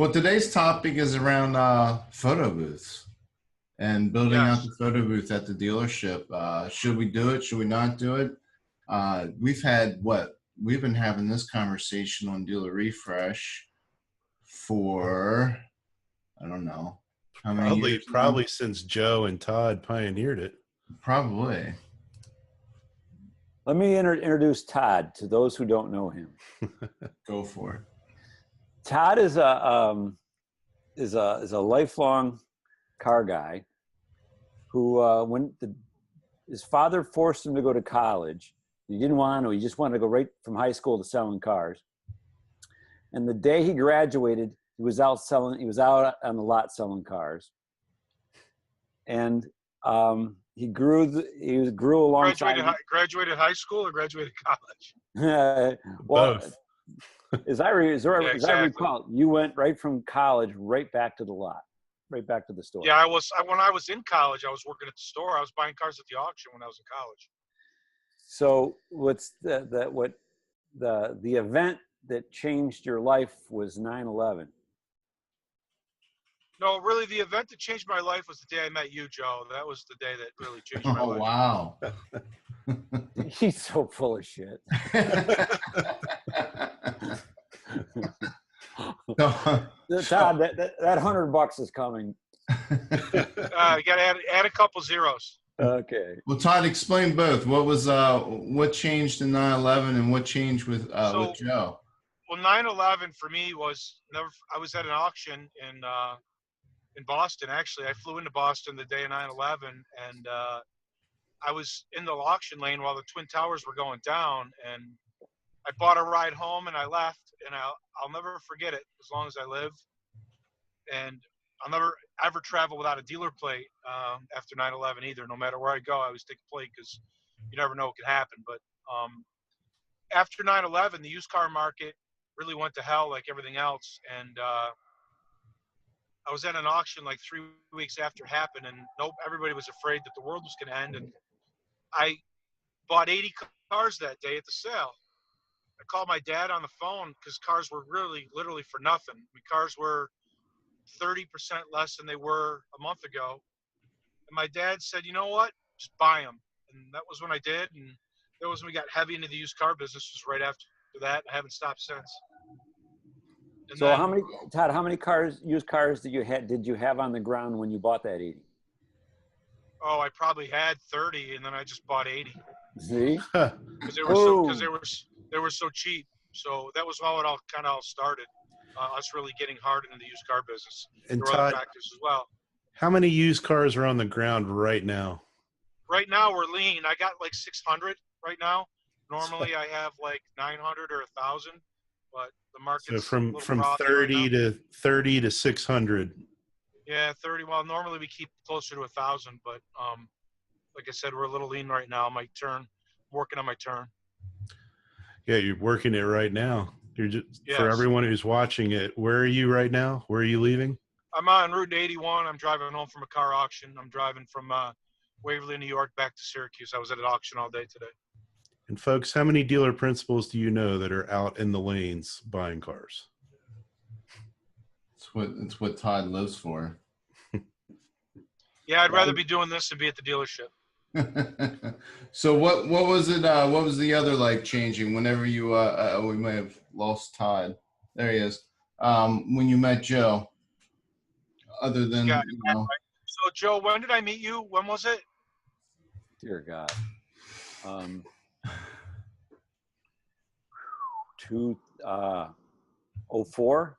Well, today's topic is around photo booths and building out Yes. the photo booth at the dealership. Should we do it? Should we not do it? We've been having this conversation on Dealer Refresh for, I don't know, how many years now? Probably since Joe and Todd pioneered it. Probably. Let me introduce Todd to those who don't know him. Go for it. Todd is a lifelong car guy who, his father forced him to go to college. He didn't want to. He just wanted to go right from high school to selling cars. And the day he graduated, he was out on the lot selling cars. And he grew alongside. Graduated high school or graduated college? Both. As I recall, you went right from college right back to the lot, right back to the store. Yeah, when I was in college, I was working at the store. I was buying cars at the auction when I was in college. So what's the event that changed your life was 9/11. No, really, the event that changed my life was the day I met you, Joe. That was the day that really changed my life. Oh, wow. He's so full of shit. Todd, that $100 is coming. You got to add a couple zeros. Okay. Well, Todd, explain both. What changed in 9/11 and what changed with Joe? Well, 9/11 for me was I was at an auction in Boston. Actually, I flew into Boston the day of 9/11, and I was in the auction lane while the Twin Towers were going down, and I bought a ride home and I left, and I'll never forget it as long as I live. And I'll never ever travel without a dealer plate after 9/11 either. No matter where I go, I always take a plate because you never know what could happen. But after 9/11, the used car market really went to hell like everything else. And I was at an auction like 3 weeks after it happened, and everybody was afraid that the world was going to end. And I bought 80 cars that day at the sale. I called my dad on the phone because cars were really literally for nothing. Cars were 30% less than they were a month ago. And my dad said, you know what, just buy them. And that was when I did. And that was when we got heavy into the used car business, was right after that. I haven't stopped since. And so how many used cars did you have on the ground when you bought that 80? Oh, I probably had 30 and then I just bought 80. See? Because they were so cheap. So that was how it all started. Us really getting hard into the used car business. And there were other factors as well. How many used cars are on the ground right now? Right now we're lean. I got like 600 right now. Normally I have like 900 or 1,000, but the market's from 30 to 600. Yeah, 30. Well, normally we keep closer to 1,000, but like I said, we're a little lean right now. Working on my turn. Yeah, you're working it right now. You're just yes. For everyone who's watching it. Where are you right now? Where are you leaving? I'm on Route 81. I'm driving home from a car auction. I'm driving from Waverly, New York, back to Syracuse. I was at an auction all day today. And folks, how many dealer principals do you know that are out in the lanes buying cars? It's what Todd lives for. Yeah, I'd rather be doing this than be at the dealership. So what was it? What was the other changing? Whenever you we may have lost Todd. There he is. When you met Joe, other than So Joe, when did I meet you? When was it? Dear God. 2004.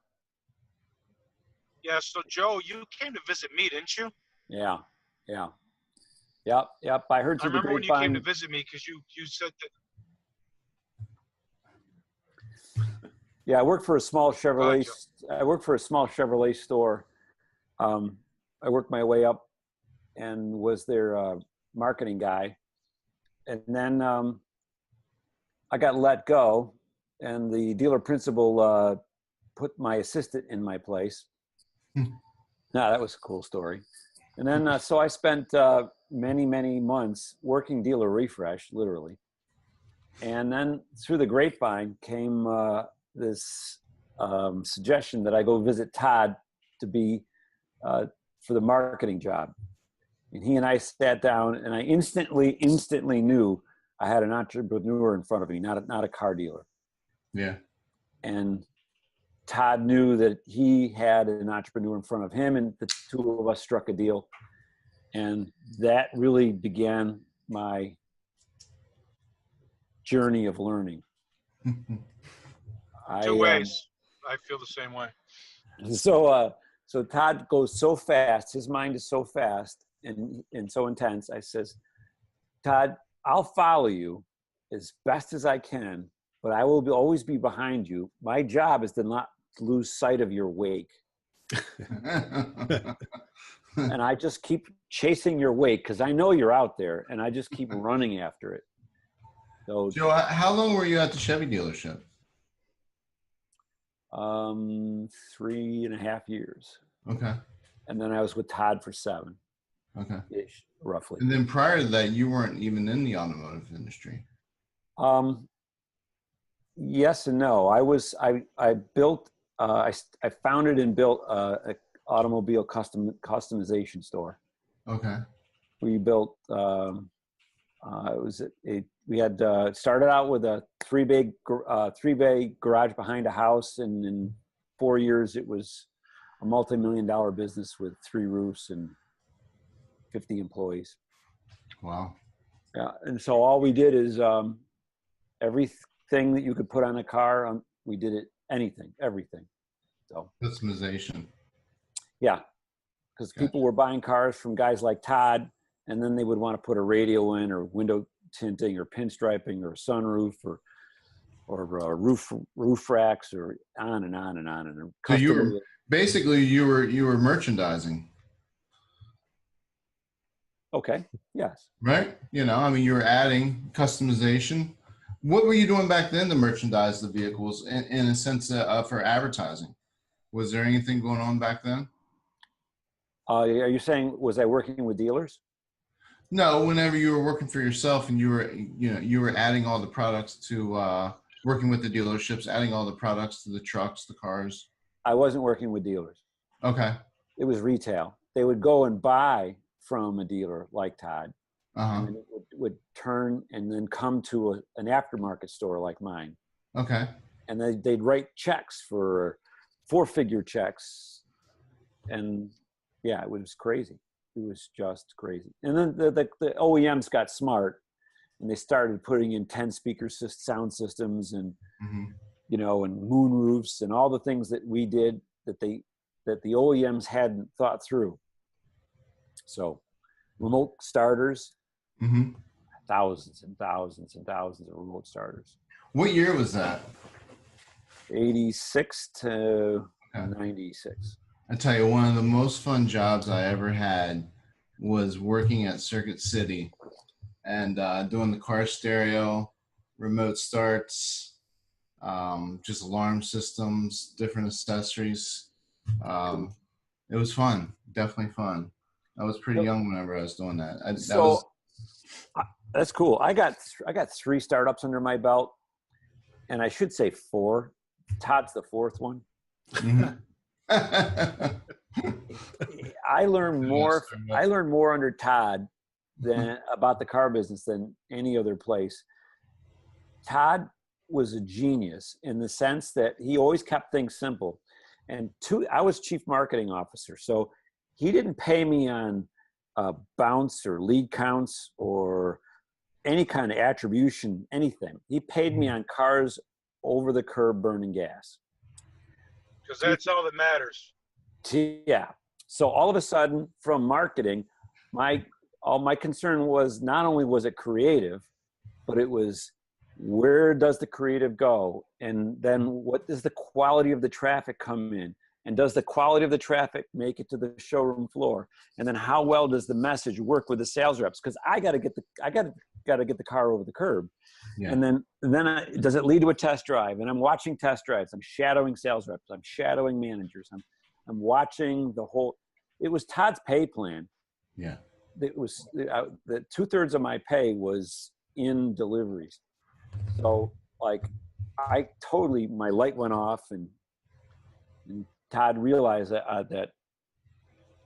Yeah. So Joe, you came to visit me, didn't you? Yeah. Yep. I heard. I remember when you came to visit me because you said that. Yeah, I worked for a small Chevrolet. I worked for a small Chevrolet store. I worked my way up and was their marketing guy, and then I got let go, and the dealer principal put my assistant in my place. That was a cool story. And then so I spent many months working Dealer Refresh, literally. And then through the grapevine came this suggestion that I go visit Todd to be for the marketing job. And he and I sat down, and I instantly knew I had an entrepreneur in front of me, not a car dealer. Yeah. And Todd knew that he had an entrepreneur in front of him, and the two of us struck a deal. And that really began my journey of learning. Two ways. I feel the same way. So Todd goes so fast. His mind is so fast and so intense. I says, Todd, I'll follow you as best as I can, but I will always be behind you. My job is to not lose sight of your wake. And I just keep chasing your wake because I know you're out there, and I just keep running after it. So, Joe, how long were you at the Chevy dealership? 3.5 years. Okay. And then I was with Todd for 7. Okay. Ish, roughly. And then prior to that, you weren't even in the automotive industry. Yes and no. I built, I founded and built a automobile customization store. Okay. We built, we had started out with a three bay garage behind a house, and in 4 years it was a multi-million-dollar business with 3 roofs and 50 employees. Wow. Yeah, and so all we did is everything that you could put on a car, we did it, everything. So Customization. yeah, because people were buying cars from guys like Todd, and then they would want to put a radio in, or window tinting, or pinstriping, or a sunroof, or roof racks, or on and on and on. And so you were basically you were merchandising. Okay. Yes. Right. You know, I mean, you were adding customization. What were you doing back then to merchandise the vehicles in a sense for advertising? Was there anything going on back then? Are you saying, was I working with dealers? No, whenever you were working for yourself and you were adding all the products to working with the dealerships, adding all the products to the trucks, the cars. I wasn't working with dealers. Okay. It was retail. They would go and buy from a dealer like Todd, and then it would turn and then come to an aftermarket store like mine. Okay. And they'd write checks for 4-figure checks, and yeah, it was crazy. It was just crazy. And then the OEMs got smart, and they started putting in 10-speaker sound systems, and you know, and moon roofs, and all the things that we did that the OEMs hadn't thought through. So remote starters, thousands and thousands and thousands of remote starters. What year was that? 86 to 96. I tell you, one of the most fun jobs I ever had was working at Circuit City and doing the car stereo, remote starts, just alarm systems, different accessories. It was fun, definitely fun. I was pretty young whenever I was doing that. That's cool. I got 3 startups under my belt, and I should say 4. Todd's the 4th one. I learned more under Todd than about the car business than any other place. Todd was a genius in the sense that he always kept things simple. And I was chief marketing officer, so he didn't pay me on bounce or lead counts or any kind of attribution, anything. He paid me on cars over the curb burning gas. Because that's all that matters. Yeah. So all of a sudden, from marketing, my concern was not only was it creative, but it was, where does the creative go? And then what does the quality of the traffic come in? And does the quality of the traffic make it to the showroom floor? And then how well does the message work with the sales reps? Because I got to get the car over the curb. Yeah. And then does it lead to a test drive? And I'm watching test drives. I'm shadowing sales reps. I'm shadowing managers. I'm watching the whole. It was Todd's pay plan. Yeah. It was the 2/3 of my pay was in deliveries. So like, my light went off, and And Todd realized that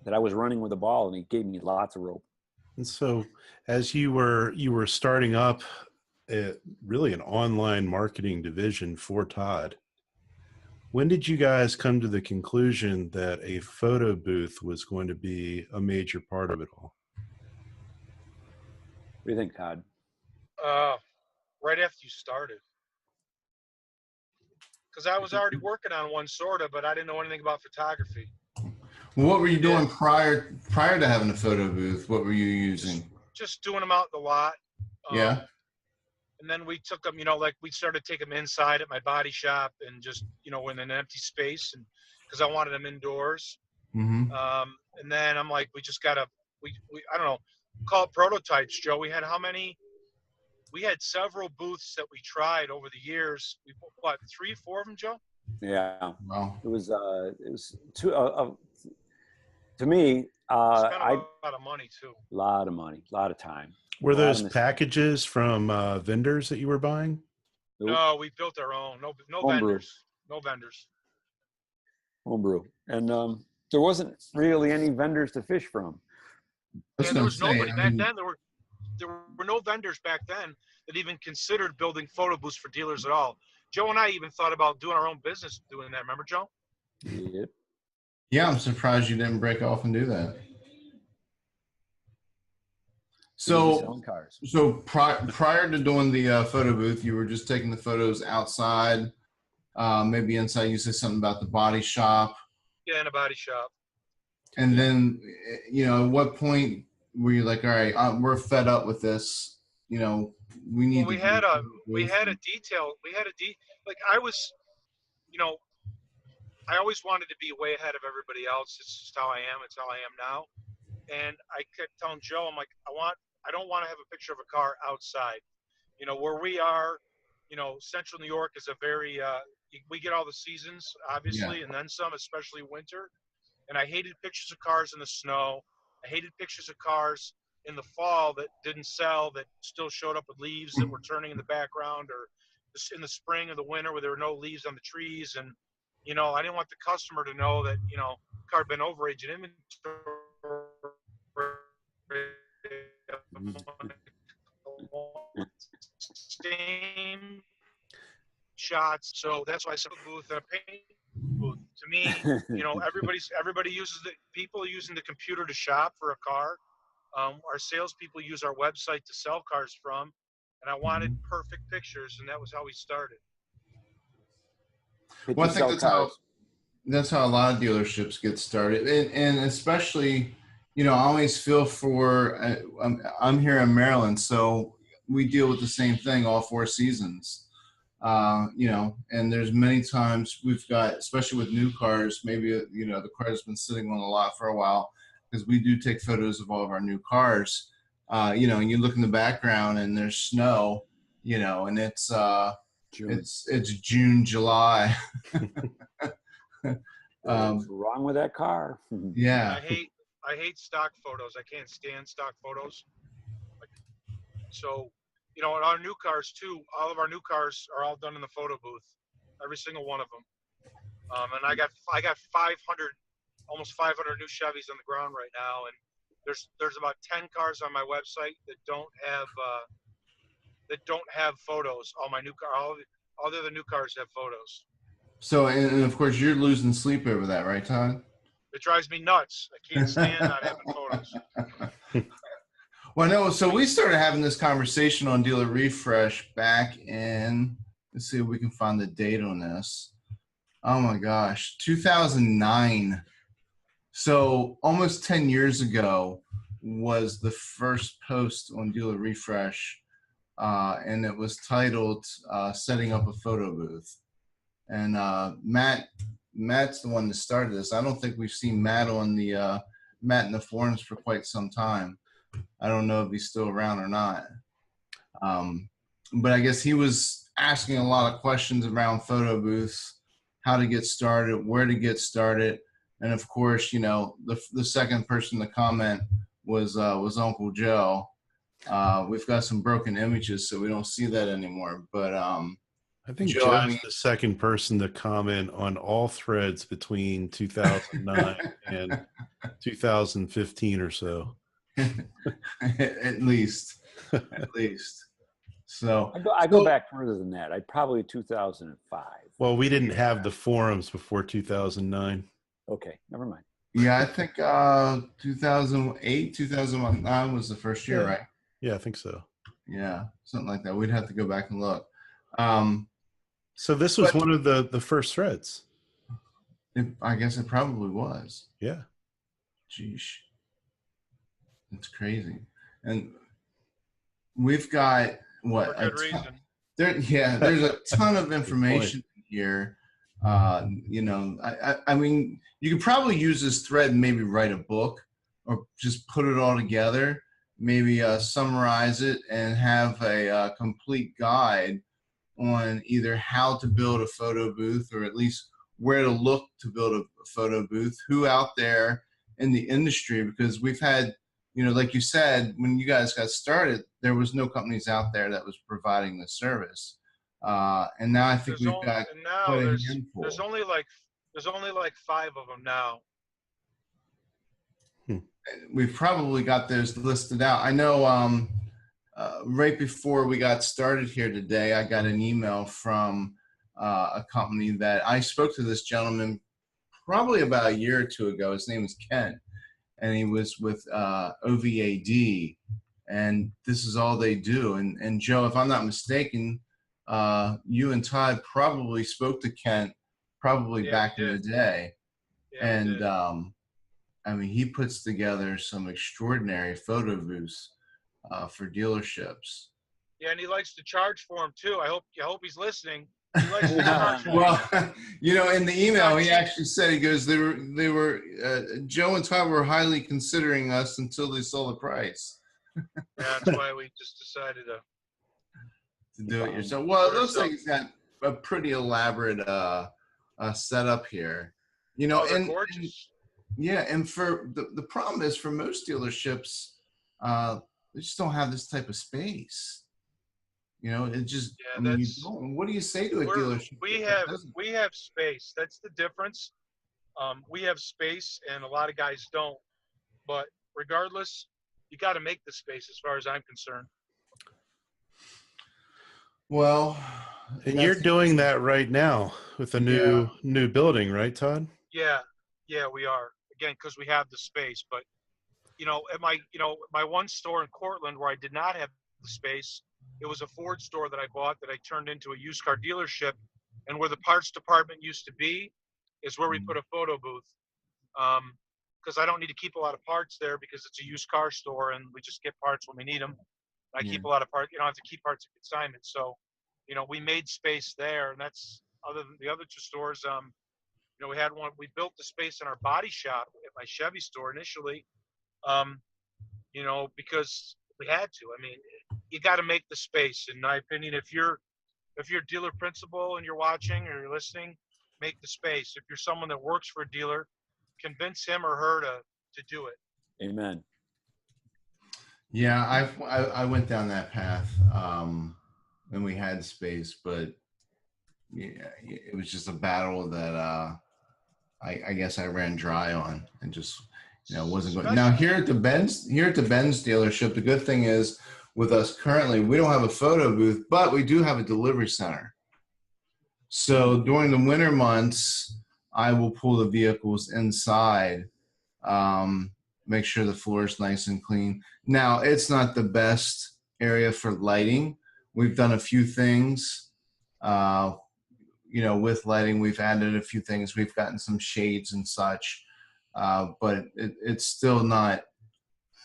that I was running with the ball, and he gave me lots of rope. And so, as you were starting up really an online marketing division for Todd, when did you guys come to the conclusion that a photo booth was going to be a major part of it all? What do you think, Todd? Right after you started. Because I was already working on one sort of, but I didn't know anything about photography. What were you doing prior to having a photo booth? What were you using? Just doing them out in the lot. Yeah. And then we took them, like we started taking them inside at my body shop and just, in an empty space, and because I wanted them indoors. Mm-hmm. And then I'm like, we just gotta, I don't know, call it prototypes, Joe. We had how many? We had several booths that we tried over the years. We what, 3, 4 of them, Joe? Yeah. Wow. It was two. To me, Spent a lot of money too. A lot of money, a lot of time. Were those packages from vendors that you were buying? Nope. No, we built our own. No vendors. No vendors. Homebrew. And there wasn't really any vendors to fish from. Yeah, there was nobody back then. There were no vendors back then that even considered building photo booths for dealers at all. Joe and I even thought about doing our own business doing that. Remember, Joe? Yep. Yeah, I'm surprised you didn't break off and do that. So prior to doing the photo booth, you were just taking the photos outside, maybe inside. You said something about the body shop. Yeah, in a body shop. And then, at what point were you like, all right, we're fed up with this. We need. Well, we had a detail. Like I was, I always wanted to be way ahead of everybody else. It's just how I am. It's how I am now. And I kept telling Joe, I'm like, I don't want to have a picture of a car outside. Where we are, Central New York is a very, we get all the seasons, obviously, and then some, especially winter. And I hated pictures of cars in the snow. I hated pictures of cars in the fall that didn't sell, that still showed up with leaves that were turning in the background, or in the spring or the winter where there were no leaves on the trees. And, I didn't want the customer to know that, car had been overage and inventory. Same shots. So that's why I set a booth and a paint booth. To me, everybody uses people are using the computer to shop for a car. Our salespeople use our website to sell cars from, and I wanted perfect pictures, and that was how we started. Well, I think that's how a lot of dealerships get started, and especially, I always feel for. I'm here in Maryland, so we deal with the same thing all 4 seasons. And there's many times we've got, especially with new cars, maybe the car has been sitting on the lot for a while, because we do take photos of all of our new cars. And you look in the background and there's snow, and it's it's June, July. What's wrong with that car? Yeah. I hate stock photos. I can't stand stock photos. So, in our new cars too, all of our new cars are all done in the photo booth, every single one of them. And I got 500, almost 500 new Chevys on the ground right now, and there's about 10 cars on my website that don't have photos. All my new car, all the other new cars have photos. So, and of course, you're losing sleep over that, right, Todd? It drives me nuts. I can't stand not having photos. Well, no. So we started having this conversation on DealerRefresh back in. Let's see if we can find the date on this. Oh my gosh, 2009. So almost 10 years ago was the first post on DealerRefresh, and it was titled "Setting Up a Photo Booth." And Matt's the one that started this. I don't think we've seen Matt on the Matt in the forums for quite some time. I don't know if he's still around or not. But I guess he was asking a lot of questions around photo booths, how to get started, where to get started. And of course, the second person to comment was Uncle Joe. We've got some broken images, so we don't see that anymore. But I think Joe, I Joe's mean, the second person to comment on all threads between 2009 and 2015 or so. at least, at least. So I go back further than that. I probably 2005. Well, we didn't have the forums before 2009. Okay, never mind. yeah, I think 2008, 2009 was the first year, right? Yeah, I think so. Yeah, something like that. We'd have to go back and look. So this was one of the first threads. I guess it probably was. Yeah. Jeez. It's crazy. And we've got what? For good reason. There's a ton of information here. You know, I mean, you could probably use this thread and maybe write a book or just put it all together, maybe summarize it and have a complete guide on either how to build a photo booth or at least where to look to build a photo booth, who out there in the industry, because we've had, you know, like you said, when you guys got started, there was no companies out there that was providing the service. And now I think there's only like 5 of them now. We've probably got those listed out. I know right before we got started here today, I got an email from a company that I spoke to this gentleman probably about a year or two ago. His name is Ken, and he was with OVAD, and this is all they do. And Joe, if I'm not mistaken, you and Todd probably spoke to Kent probably back in the day. Yeah, and I mean, he puts together some extraordinary photo booths for dealerships. Yeah, and he likes to charge for them too. I hope he's listening. He likes to charge for well, you know, in the email, he actually said, he goes, they were Joe and Todd were highly considering us until they saw the price. Yeah, that's why we just decided to do it yourself. Well, it looks like he's got a pretty elaborate setup here. You know, and gorgeous. Yeah, and for the problem is for most dealerships, they just don't have this type of space. You know, it just, I mean, what do you say to a dealership? We have space. That's the difference. We have space and a lot of guys don't. But regardless, you got to make the space as far as I'm concerned. Well, and you're doing that right now with a new building, right, Todd? Yeah, we are. Again, because we have the space. But you know, at my one store in Cortland where I did not have the space, it was a Ford store that I bought that I turned into a used car dealership, and where the parts department used to be is where we put a photo booth. Because I don't need to keep a lot of parts there because it's a used car store and we just get parts when we need them. I keep a lot of parts. You know, I have to keep parts at consignment. So, you know, we made space there, and that's other than the other 2 stores. You know, we had one. We built the space in our body shop at my Chevy store initially. You know, because we had to. I mean, you got to make the space. In my opinion, if you're dealer principal and you're watching or you're listening, make the space. If you're someone that works for a dealer, convince him or her to do it. Amen. Yeah, I went down that path, and we had space, but yeah, it was just a battle that I guess I ran dry on and just, you know, wasn't going. Now here at the Benz dealership, the good thing is with us currently, we don't have a photo booth, but we do have a delivery center. So during the winter months, I will pull the vehicles inside, make sure the floor is nice and clean. Now, it's not the best area for lighting. We've done a few things, you know, with lighting. We've added a few things. We've gotten some shades and such, but it's still not,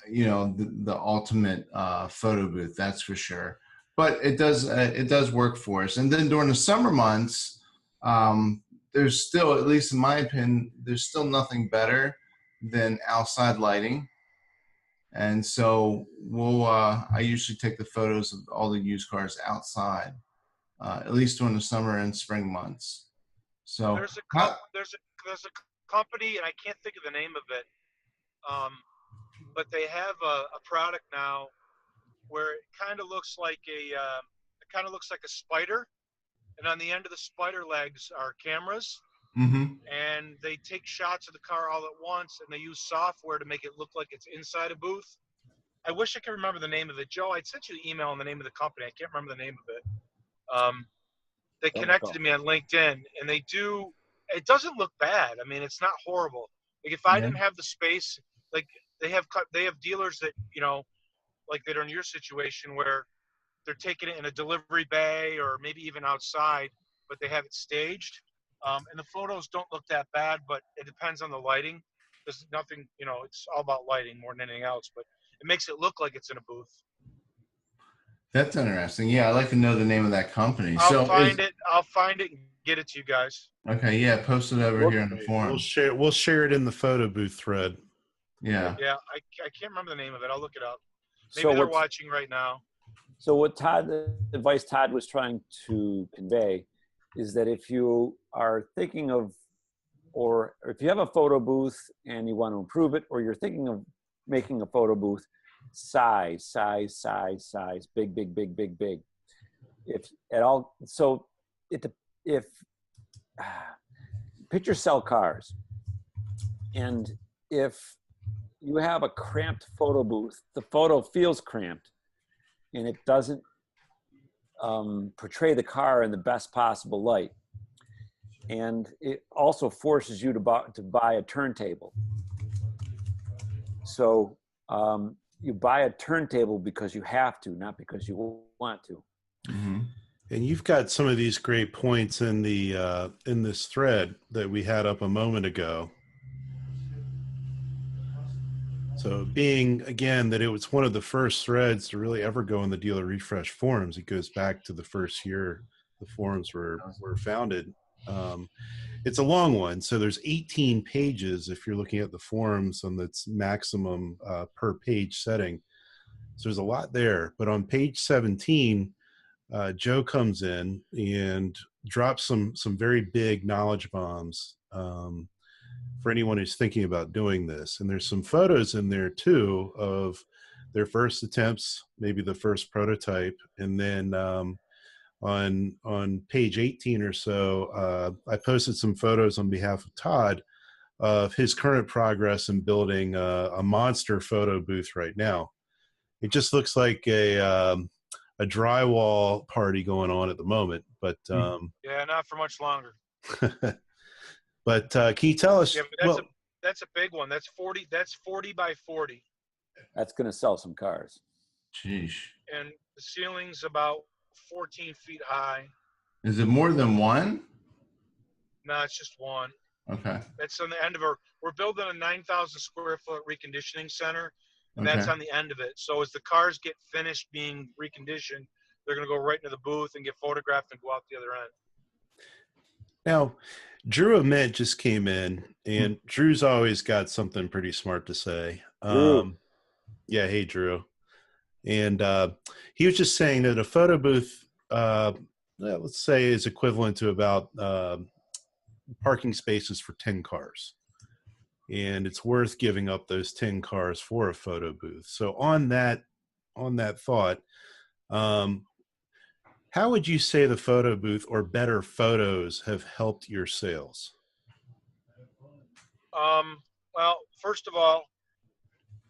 you know, the ultimate photo booth, that's for sure. But it does work for us. And then during the summer months, there's still, at least in my opinion, there's still nothing better than outside lighting. And so I usually take the photos of all the used cars outside, at least during the summer and spring months. So there's a company, and I can't think of the name of it, but they have a product now where it kind of looks like a spider, and on the end of the spider legs are cameras, Mm-hmm. and they take shots of the car all at once, and they use software to make it look like it's inside a booth. I wish I could remember the name of it. Joe, I sent you the email and the name of the company. I can't remember the name of it. They connected to me on LinkedIn, and they do. It doesn't look bad. I mean, it's not horrible. Like if I Yeah. didn't have the space, like they have dealers that like that are in your situation where they're taking it in a delivery bay or maybe even outside, but they have it staged. And the photos don't look that bad, but it depends on the lighting. There's nothing, it's all about lighting more than anything else, but it makes it look like it's in a booth. That's interesting. Yeah, I'd like to know the name of that company. I'll find it and get it to you guys. Okay, yeah, post it over here in the forum. We'll share it in the photo booth thread. Yeah. Yeah, I can't remember the name of it. I'll look it up. Maybe So they're watching right now. So what the advice Todd was trying to convey is that if you are thinking of, or if you have a photo booth and you want to improve it, or you're thinking of making a photo booth, size, big. If at all, so if pictures sell cars, and if you have a cramped photo booth, the photo feels cramped, and it doesn't portray the car in the best possible light. And it also forces you to buy a turntable. So you buy a turntable because you have to, not because you want to. Mm-hmm. And you've got some of these great points in the in this thread that we had up a moment ago. So being, again, that it was one of the first threads to really ever go in the Dealer Refresh forums. It goes back to the first year the forums were founded. It's a long one. So there's 18 pages if you're looking at the forums on that's maximum per page setting. So there's a lot there. But on page 17, Joe comes in and drops some very big knowledge bombs for anyone who's thinking about doing this. And there's some photos in there too of their first attempts, maybe the first prototype. And then on page 18 or so, I posted some photos on behalf of Todd of his current progress in building a monster photo booth right now. It just looks like a drywall party going on at the moment, but yeah, not for much longer. But can you tell us? Yeah, but that's a big one. That's 40. That's 40 by 40. That's going to sell some cars. Sheesh. And the ceiling's about 14 feet high. Is it more than one? No, it's just one. Okay. That's on the end of we're building a 9,000 square foot reconditioning center, and Okay. that's on the end of it. So as the cars get finished being reconditioned, they're going to go right into the booth and get photographed and go out the other end. Now, Drew Ament just came in, and Drew's always got something pretty smart to say. Yeah, hey, Drew. And he was just saying that a photo booth, let's say, is equivalent to about parking spaces for 10 cars. And it's worth giving up those 10 cars for a photo booth. So on that thought, how would you say the photo booth or better photos have helped your sales? Well, first of all,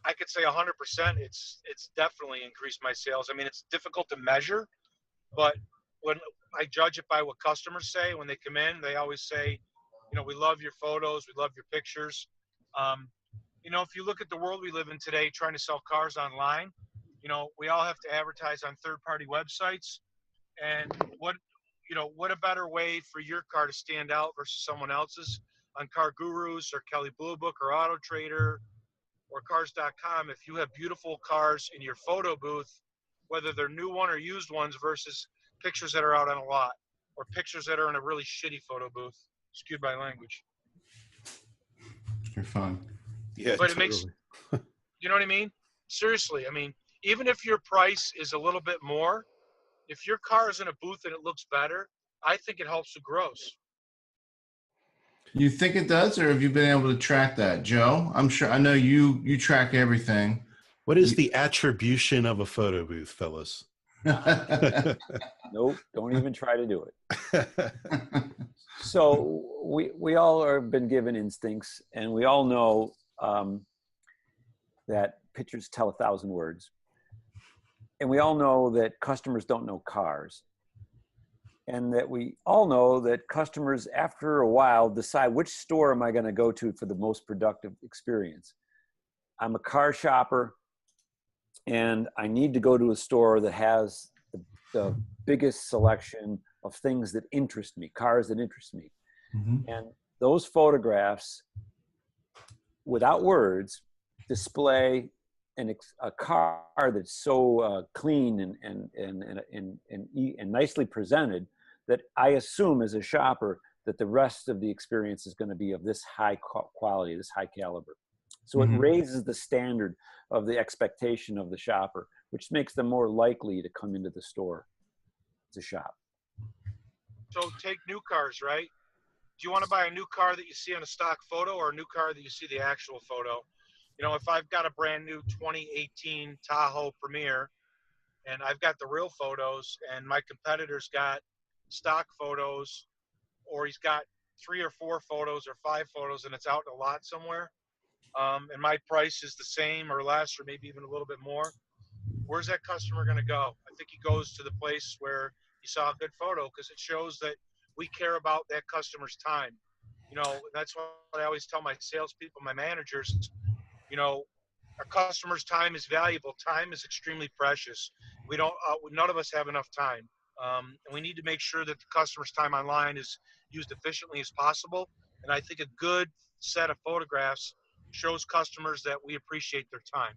I could say 100%. It's definitely increased my sales. I mean, it's difficult to measure, but when I judge it by what customers say when they come in, they always say, we love your photos, we love your pictures. If you look at the world we live in today, trying to sell cars online, we all have to advertise on third-party websites. And what a better way for your car to stand out versus someone else's on Car Gurus or Kelley Blue Book or Auto Trader or Cars.com. If you have beautiful cars in your photo booth, whether they're new one or used ones versus pictures that are out on a lot or pictures that are in a really shitty photo booth, skewed by language. You're fine. Yeah, but totally. It makes, you know what I mean? Seriously, I mean, even if your price is a little bit more, if your car is in a booth and it looks better, I think it helps the gross. You think it does, or have you been able to track that, Joe? I'm sure. I know you track everything. What is the attribution of a photo booth, fellas? Nope, don't even try to do it. So we all have been given instincts, and we all know that pictures tell 1,000 words. And we all know that customers don't know cars. And that we all know that customers, after a while, decide which store am I going to go to for the most productive experience. I'm a car shopper, and I need to go to a store that has the biggest selection of things that interest me, cars that interest me. Mm-hmm. And those photographs, without words, display a car that's so clean and nicely presented that I assume as a shopper that the rest of the experience is going to be of this high quality, this high caliber. So Mm-hmm. it raises the standard of the expectation of the shopper, which makes them more likely to come into the store to shop. So take new cars, right? Do you want to buy a new car that you see on a stock photo, or a new car that you see the actual photo? You know, if I've got a brand new 2018 Tahoe Premier and I've got the real photos and my competitor's got stock photos, or he's got 3 or 4 photos or 5 photos and it's out in a lot somewhere, and my price is the same or less or maybe even a little bit more, where's that customer going to go? I think he goes to the place where he saw a good photo, because it shows that we care about that customer's time. You know, that's what I always tell my salespeople, my managers, you know, our customer's time is valuable. Time is extremely precious. We don't, none of us have enough time. And we need to make sure that the customer's time online is used efficiently as possible. And I think a good set of photographs shows customers that we appreciate their time.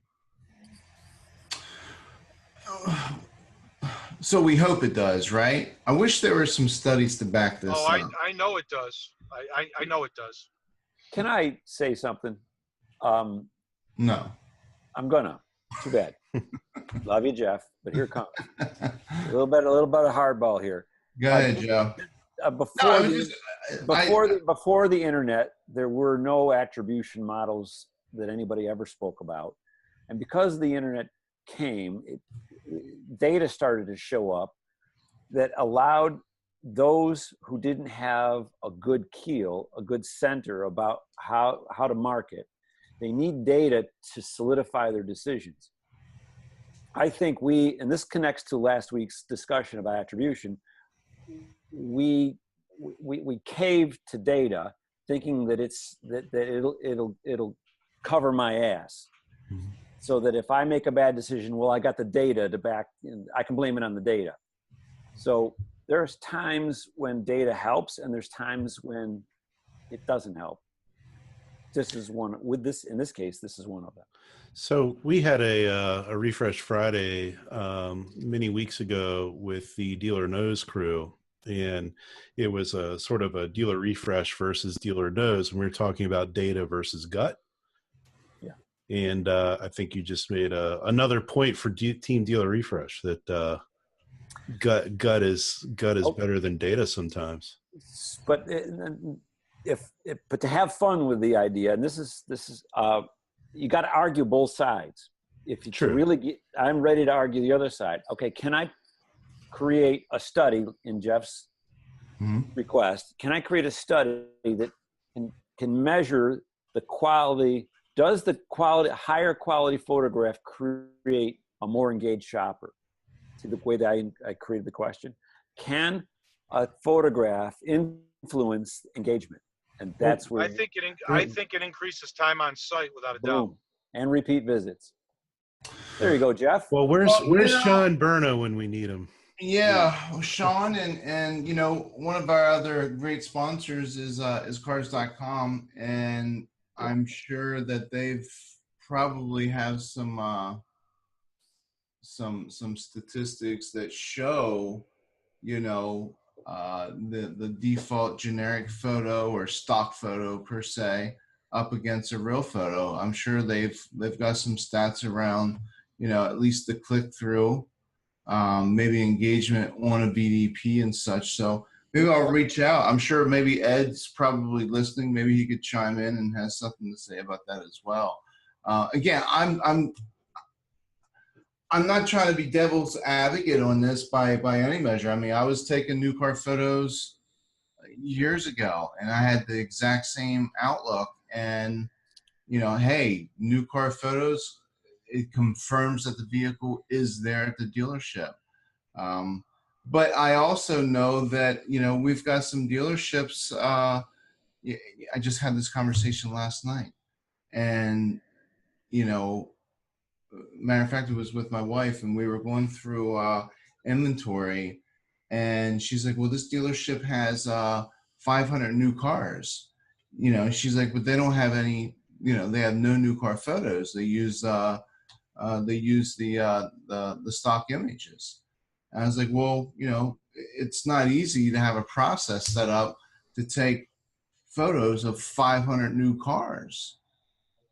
So we hope it does, right? I wish there were some studies to back this up. I know it does. I know it does. Can I say something? No. I'm gonna. Too bad. Love you, Jeff, but here comes a little bit of hardball here. Go ahead, Joe. Before the internet, there were no attribution models that anybody ever spoke about, and because the internet came, data started to show up that allowed those who didn't have a good keel, a good center about how to market. They need data to solidify their decisions. I think and this connects to last week's discussion about attribution, we caved to data thinking that it'll cover my ass. Mm-hmm. So that if I make a bad decision, well, I got the data to back, I can blame it on the data. So there's times when data helps and there's times when it doesn't help. This is one in this case, this is one of them. So we had a Refresh Friday many weeks ago with the Dealer Knows crew, and it was a sort of a Dealer Refresh versus Dealer Knows, and we were talking about data versus gut. Yeah. And I think you just made another point for Team Dealer Refresh that gut is better than data sometimes. But but to have fun with the idea, and this is you got to argue both sides. If you really I'm ready to argue the other side. Okay, can I create a study in Jeff's request? Can I create a study that can measure the quality? Does the higher quality photograph create a more engaged shopper? See the way that I created the question. Can a photograph influence engagement? And that's where I think it increases time on site without a doubt. And repeat visits. There you go, Jeff. Well, where's Sean Berna when we need him? Yeah, well, Sean and you know, one of our other great sponsors is Cars.com, and I'm sure that they've probably have some statistics that show, you know, the default generic photo or stock photo per se up against a real photo. I'm sure they've got some stats around, you know, at least the click through, maybe engagement on a BDP and such. So maybe I'll reach out. I'm sure maybe Ed's probably listening. Maybe he could chime in and has something to say about that as well. Again, I'm not trying to be devil's advocate on this by any measure. I mean, I was taking new car photos years ago, and I had the exact same outlook. And hey, new car photos, it confirms that the vehicle is there at the dealership. But I also know that we've got some dealerships. I just had this conversation last night, and matter of fact, it was with my wife, and we were going through inventory, and she's like, well, this dealership has 500 new cars. She's like, but they don't have any, they have no new car photos. They use the stock images. And I was like, well, it's not easy to have a process set up to take photos of 500 new cars.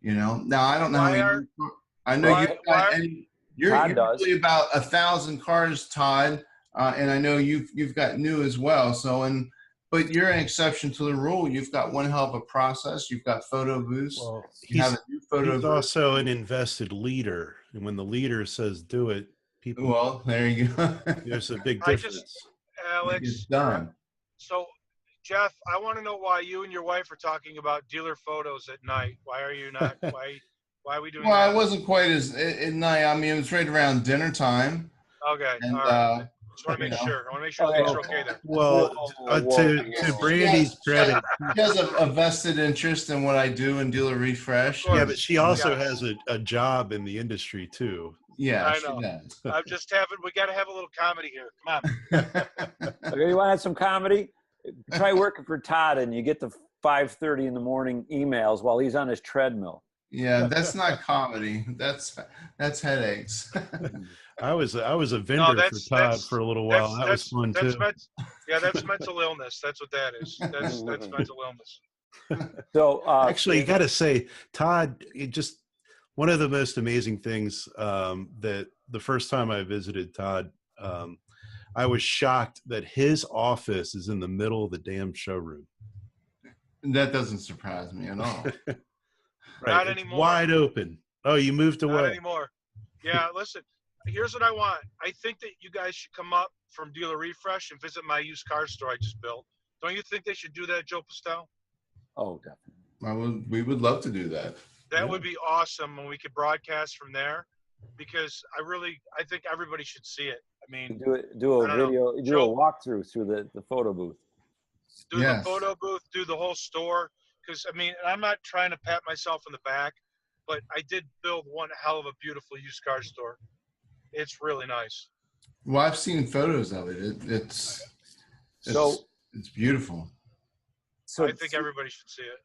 Now I don't know how many. I know you're usually about 1,000 cars, Todd, and I know you've got new as well. So but you're an exception to the rule. You've got one hell of a process. You've got photo booths. Well, you have a new photo he's booth. Also an invested leader, and when the leader says do it, people. Well, there you go. There's a big difference. Alex, it's done. So, Jeff, I want to know why you and your wife are talking about dealer photos at night. Why are you not? Why are we doing that? Well, I wasn't quite at night. I mean, it was right around dinner time. Okay, and, all right. Just want to make sure. I want to make sure things are okay there. Well, to Brandy's credit, she has a vested interest in what I do in DealerRefresh. Yeah, but she also has a job in the industry too. Yeah, I know. she does. I'm just we got to have a little comedy here. Come on. Okay, you want to have some comedy? Try working for Todd, and you get the 5:30 in the morning emails while he's on his treadmill. Yeah, that's not comedy. That's headaches. I was a vendor for Todd for a little while. That was fun too. That's mental illness. That's what that is. That's mental illness. So actually, you got to say, Todd, just one of the most amazing things that the first time I visited Todd, I was shocked that his office is in the middle of the damn showroom. That doesn't surprise me at all. Right. Not anymore. Wide open. Oh, you moved away. Not anymore. Yeah, listen, here's what I want. I think that you guys should come up from DealerRefresh and visit my used car store I just built. Don't you think they should do that, Joe Pistell? Oh, definitely. We would love to do that. That would be awesome when we could broadcast from there, because I think everybody should see it. I mean, do a video, do a walkthrough through the photo booth. Do the photo booth, do the whole store. Because, I mean, I'm not trying to pat myself on the back, but I did build one hell of a beautiful used car store. It's really nice. Well, I've seen photos of it. It's beautiful. So I think everybody should see it.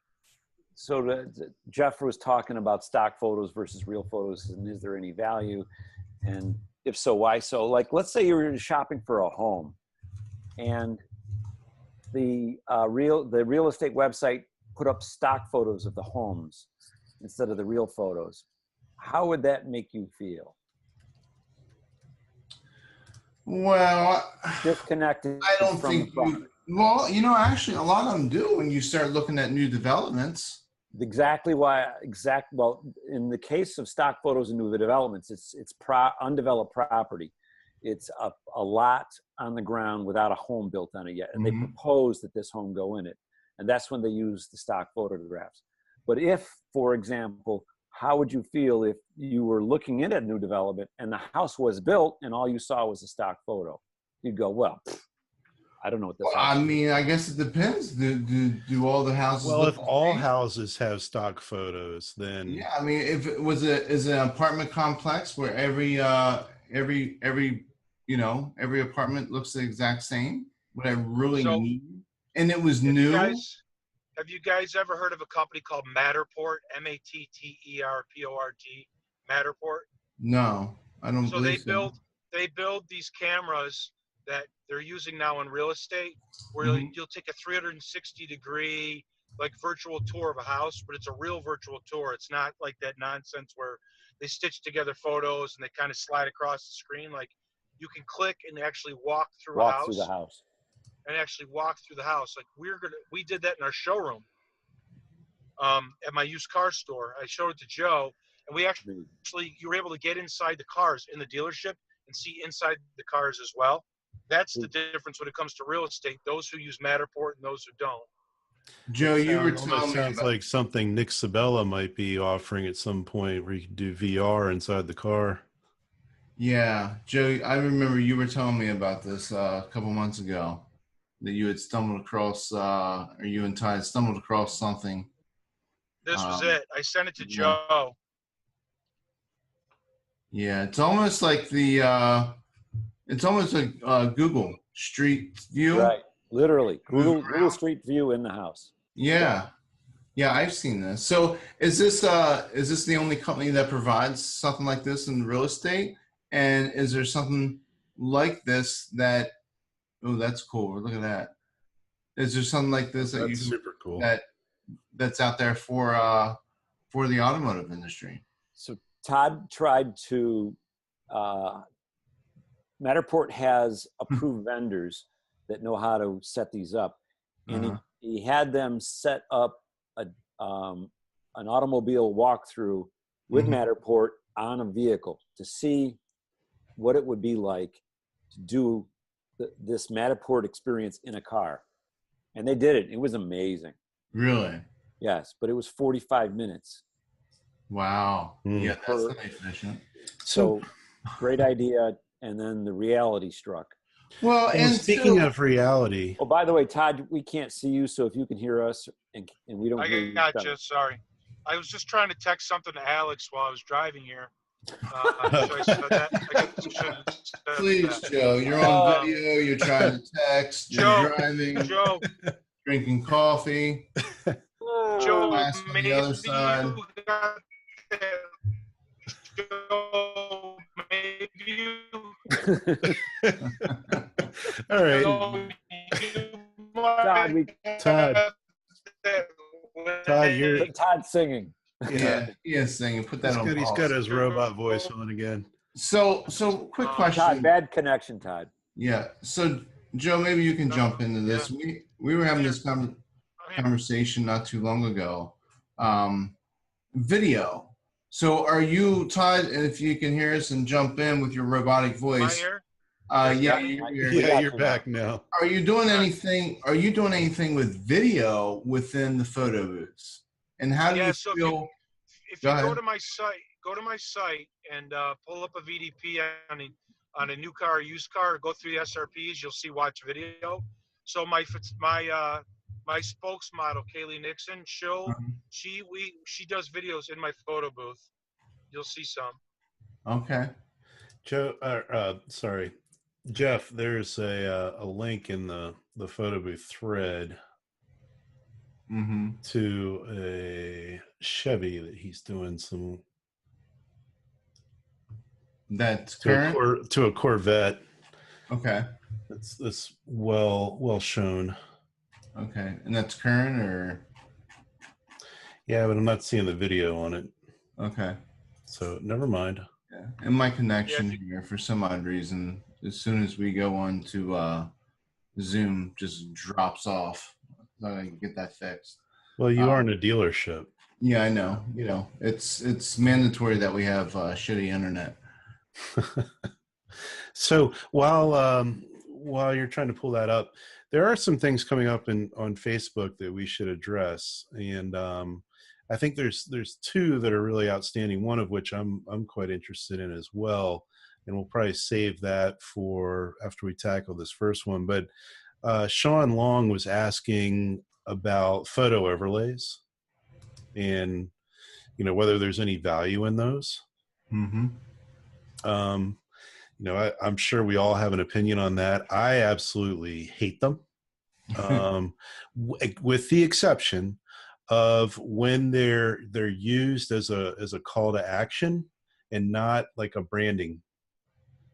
So Jeff was talking about stock photos versus real photos, and is there any value? And if so, why? So, like, let's say you're shopping for a home, and the real estate website put up stock photos of the homes instead of the real photos. How would that make you feel? Well, disconnected. I don't think well, actually a lot of them do when you start looking at new developments. Well, in the case of stock photos and new developments, it's undeveloped property. It's a lot on the ground without a home built on it yet. And they propose that this home go in it. And that's when they use the stock photographs. But if, for example, how would you feel if you were looking in at new development and the house was built and all you saw was a stock photo? You'd go, well, I don't know what this is. I mean, I guess it depends. Do all the houses? Well, if all houses have stock photos, then yeah. I mean, if it was is an apartment complex where every apartment looks the exact same, would I really need? And it was new. Have you guys ever heard of a company called Matterport? Matterport. Matterport. No, I don't. So they build these cameras that they're using now in real estate, where you'll take a 360-degree like virtual tour of a house, but it's a real virtual tour. It's not like that nonsense where they stitch together photos and they kind of slide across the screen. Like, you can click and actually walk through a house. And actually walk through the house. Like, we did that in our showroom at my used car store. I showed it to Joe, And we actually, you were able to get inside the cars in the dealership and see inside the cars as well. That's the difference when it comes to real estate, those who use Matterport and those who don't. Joe, you were almost telling me sounds like something Nick Sabella might be offering at some point, where you can do VR inside the car. Yeah, Joe, I remember you were telling me about this a couple months ago, that you had stumbled across, or you and Ty had stumbled across something. This was it. I sent it to yeah. Joe. Yeah, it's almost like it's almost like Google Street View. Right. Literally. Google Street View in the house. Yeah. Yeah, I've seen this. So is this the only company that provides something like this in real estate? And is there something like this that, oh, that's cool. Look at that. Is there something like this that That's super cool. that's out there for the automotive industry? So Todd tried to, Matterport has approved vendors that know how to set these up. And he had them set up an automobile walkthrough with Matterport on a vehicle to see what it would be like to do this Matterport experience in a car. And they did it. It was amazing. Really? Yes, but it was 45 minutes. Wow. Yeah, that's not efficient. So great idea. And then the reality struck. Well, and speaking of reality. Oh, by the way, Todd, we can't see you. So if you can hear us and we don't hear you. I got you. Sorry. I was just trying to text something to Alex while I was driving here. Please, Joe, you're on video, you're trying to text, you're driving, Joe, drinking coffee. Joe, on the other side. Joe, maybe All right. Todd, you're Todd singing. Yeah, he is singing. Put that on. He's got his robot voice on again. So quick question. Todd, bad connection, Todd. Yeah. So Joe, maybe you can jump into this. We were having this conversation not too long ago. Video. So are you, Todd? And if you can hear us and jump in with your robotic voice. You're back now. Are you doing anything? Are you doing anything with video within the photo booths? And how do you feel? If you go to my site and pull up a VDP on a new car or used car, go through the SRPs, you'll see watch video. So my spokesmodel, Kaylee Nixon, she does videos in my photo booth. You'll see some. Okay. Joe, sorry, Jeff. There's a link in the photo booth thread to a Chevy that he's doing some. That's current? To a Corvette. Okay. That's well shown. Okay, and that's current, or? Yeah, but I'm not seeing the video on it. Okay. So never mind. Yeah, and my connection here, for some odd reason, as soon as we go on to Zoom, just drops off. So I can get that fixed. Well, you are in a dealership. Yeah, I know. You know, it's mandatory that we have shitty internet. So while you're trying to pull that up, there are some things coming up on Facebook that we should address, and I think there's two that are really outstanding. One of which I'm quite interested in as well, and we'll probably save that for after we tackle this first one. But Sean Long was asking about photo overlays, and whether there's any value in those. I'm sure we all have an opinion on that. I absolutely hate them, with the exception of when they're used as a call to action and not like a branding.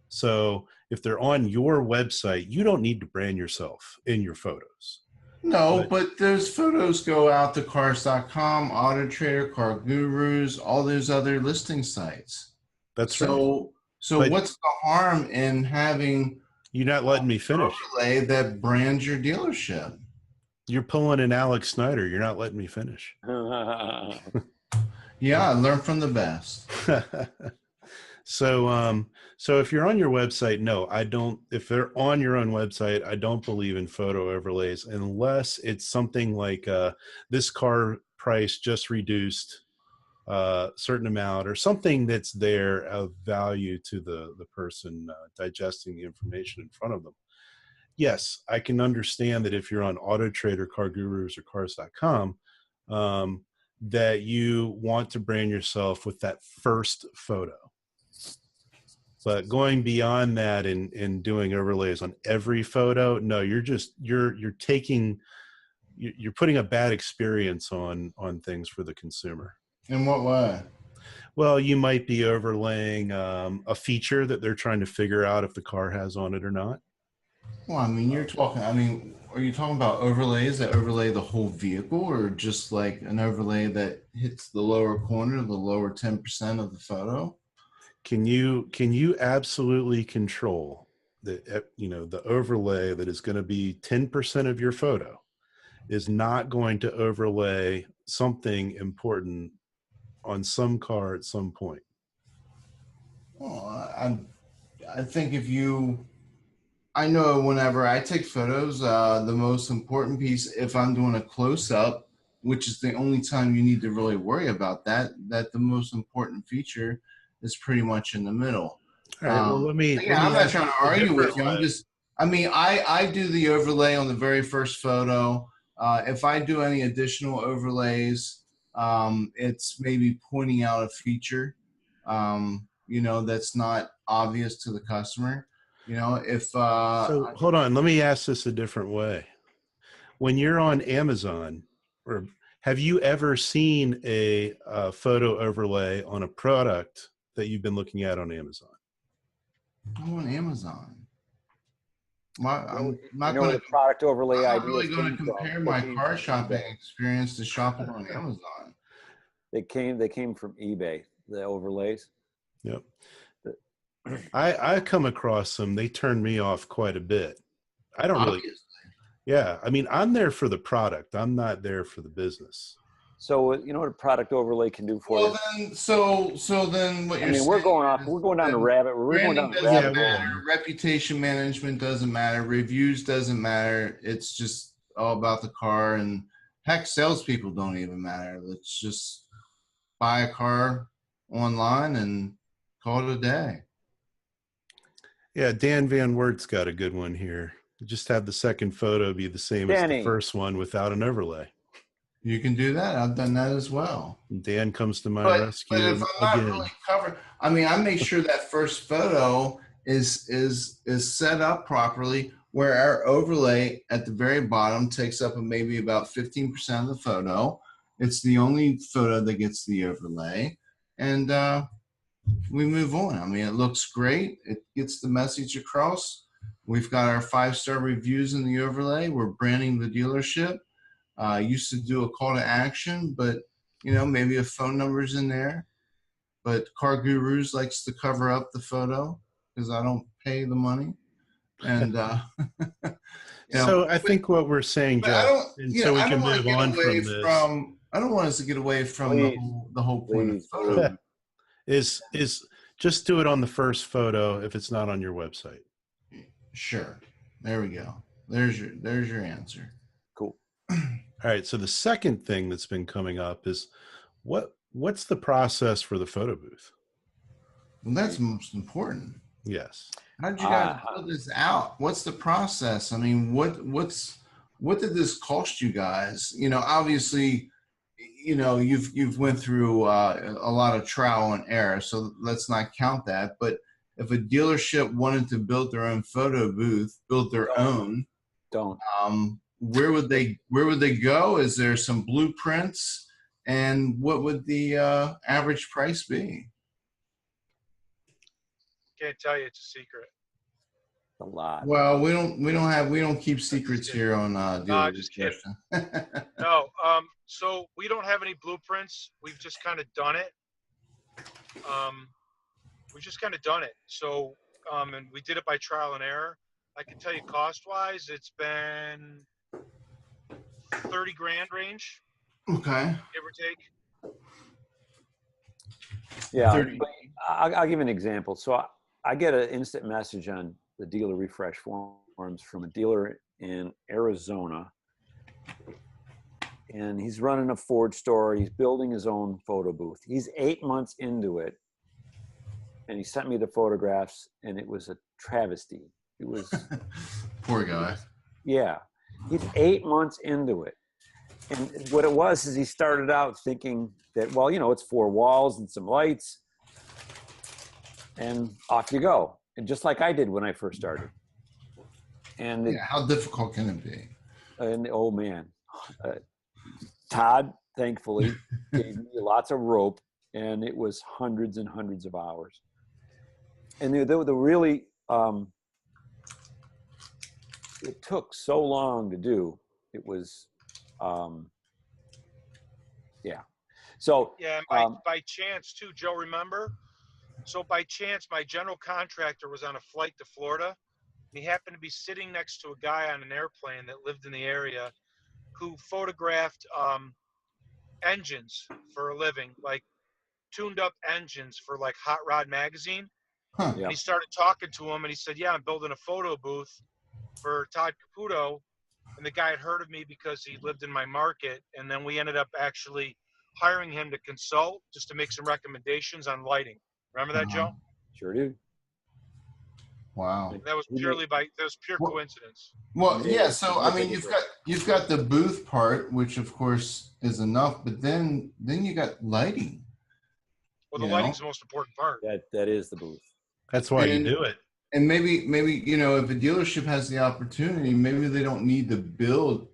So if they're on your website, you don't need to brand yourself in your photos. No, but those photos go out to cars.com, Auto Trader, Car Gurus, all those other listing sites. That's right. So what's the harm in having you're not letting me finish overlay that brands your dealership? You're pulling an Alex Snyder. You're not letting me finish. Yeah, I learned from the best. So if you're on your website, no, I don't. If they're on your own website, I don't believe in photo overlays unless it's something like this car price just reduced certain amount, or something that's there of value to the person digesting the information in front of them. Yes, I can understand that if you're on Auto Trader, Car Gurus, or Cars.com, that you want to brand yourself with that first photo. But going beyond that and doing overlays on every photo, no, you're putting a bad experience on things for the consumer. In what way? Well, you might be overlaying a feature that they're trying to figure out if the car has on it or not. Well, I mean, are you talking about overlays that overlay the whole vehicle, or just like an overlay that hits the lower corner, the lower 10% of the photo? Can you absolutely control the overlay that is going to be 10% of your photo is not going to overlay something important on some car at some point? Well, I think I know whenever I take photos, the most important piece, if I'm doing a close-up, which is the only time you need to really worry about that the most important feature is pretty much in the middle. All right, well, let me I'm not ask trying you to a argue with different you. way. I do the overlay on the very first photo. If I do any additional overlays, it's maybe pointing out a feature, that's not obvious to the customer. So hold on, let me ask this a different way. When you're on Amazon, or have you ever seen a photo overlay on a product that you've been looking at on Amazon? I'm on Amazon. I'm not where going the to. product overlay I'm not ideas really going to came from. compare They my came car from shopping eBay. experience to shopping on Amazon. They came from eBay, the overlays. Yep. I come across them. They turn me off quite a bit. I don't really. Yeah, I mean, I'm there for the product. I'm not there for the business. So you know what a product overlay can do for you? Then, so then what you're saying? We're going down the rabbit. We're going down the rabbit hole. Reputation management doesn't matter. Reviews doesn't matter. It's just all about the car, and heck, salespeople don't even matter. Let's just buy a car online and call it a day. Yeah, Dan Van Wert's got a good one here. Just have the second photo be the same as the first one without an overlay. You can do that. I've done that as well. Dan comes to my rescue. But if I'm not really covered, I make sure that first photo is set up properly, where our overlay at the very bottom takes up maybe about 15% of the photo. It's the only photo that gets the overlay, and we move on. It looks great. It gets the message across. We've got our 5-star reviews in the overlay. We're branding the dealership. Used to do a call to action, but maybe a phone number's in there. But Car Gurus likes to cover up the photo because I don't pay the money. And so I think what we're saying, Joe, so we can move on from this. I don't want us to get away from the whole point of photo. is just do it on the first photo if it's not on your website. Sure. There we go. There's your answer. Cool. All right. So the second thing that's been coming up is what's the process for the photo booth? Well, that's most important. Yes. How did you guys build this out? What's the process? What did this cost you guys? Obviously, you've went through a lot of trial and error, so let's not count that. But if a dealership wanted to build their own photo booth, where would they go? Is there some blueprints, and what would the average price be? Can't tell you, it's a secret. A lot. Well, we don't keep secrets here on DealerRefresh. No, so we don't have any blueprints. We've just kind of done it. So, and we did it by trial and error. I can tell you cost-wise, it's been 30 grand range. Okay. Give or take. Yeah, 30. but I'll give you an example. So I get an instant message on the dealer refresh forums from a dealer in Arizona, and he's running a Ford store. He's building his own photo booth. He's 8 months into it, and he sent me the photographs, and it was a travesty. It was Poor guy. yeah. He's 8 months into it. And what it was is he started out thinking that, well, you know, it's 4 walls and some lights, and off you go. And just like I did when I first started. And Yeah, how difficult can it be? and oh man, Todd thankfully gave me lots of rope, and it was hundreds and hundreds of hours. And the really it took so long to do. It was yeah. So Yeah, and by chance too, Joe, remember? So by chance, my general contractor was on a flight to Florida, and he happened to be sitting next to a guy on an airplane that lived in the area who photographed engines for a living, like tuned up engines for like Hot Rod magazine. Huh. yeah. And he started talking to him, and he said, yeah, I'm building a photo booth for Todd Caputo. And the guy had heard of me because he lived in my market. And then we ended up actually hiring him to consult just to make some recommendations on lighting. Remember that, Joe? Sure do. Wow. That was pure Well- coincidence. Well, yeah. Yeah, So I mean, you've got the booth part, which of course is enough, but then you got lighting. Well, the You lighting's know? the most important part. That is the booth. That's why you And- do it. And maybe you know, if a dealership has the opportunity, maybe they don't need to build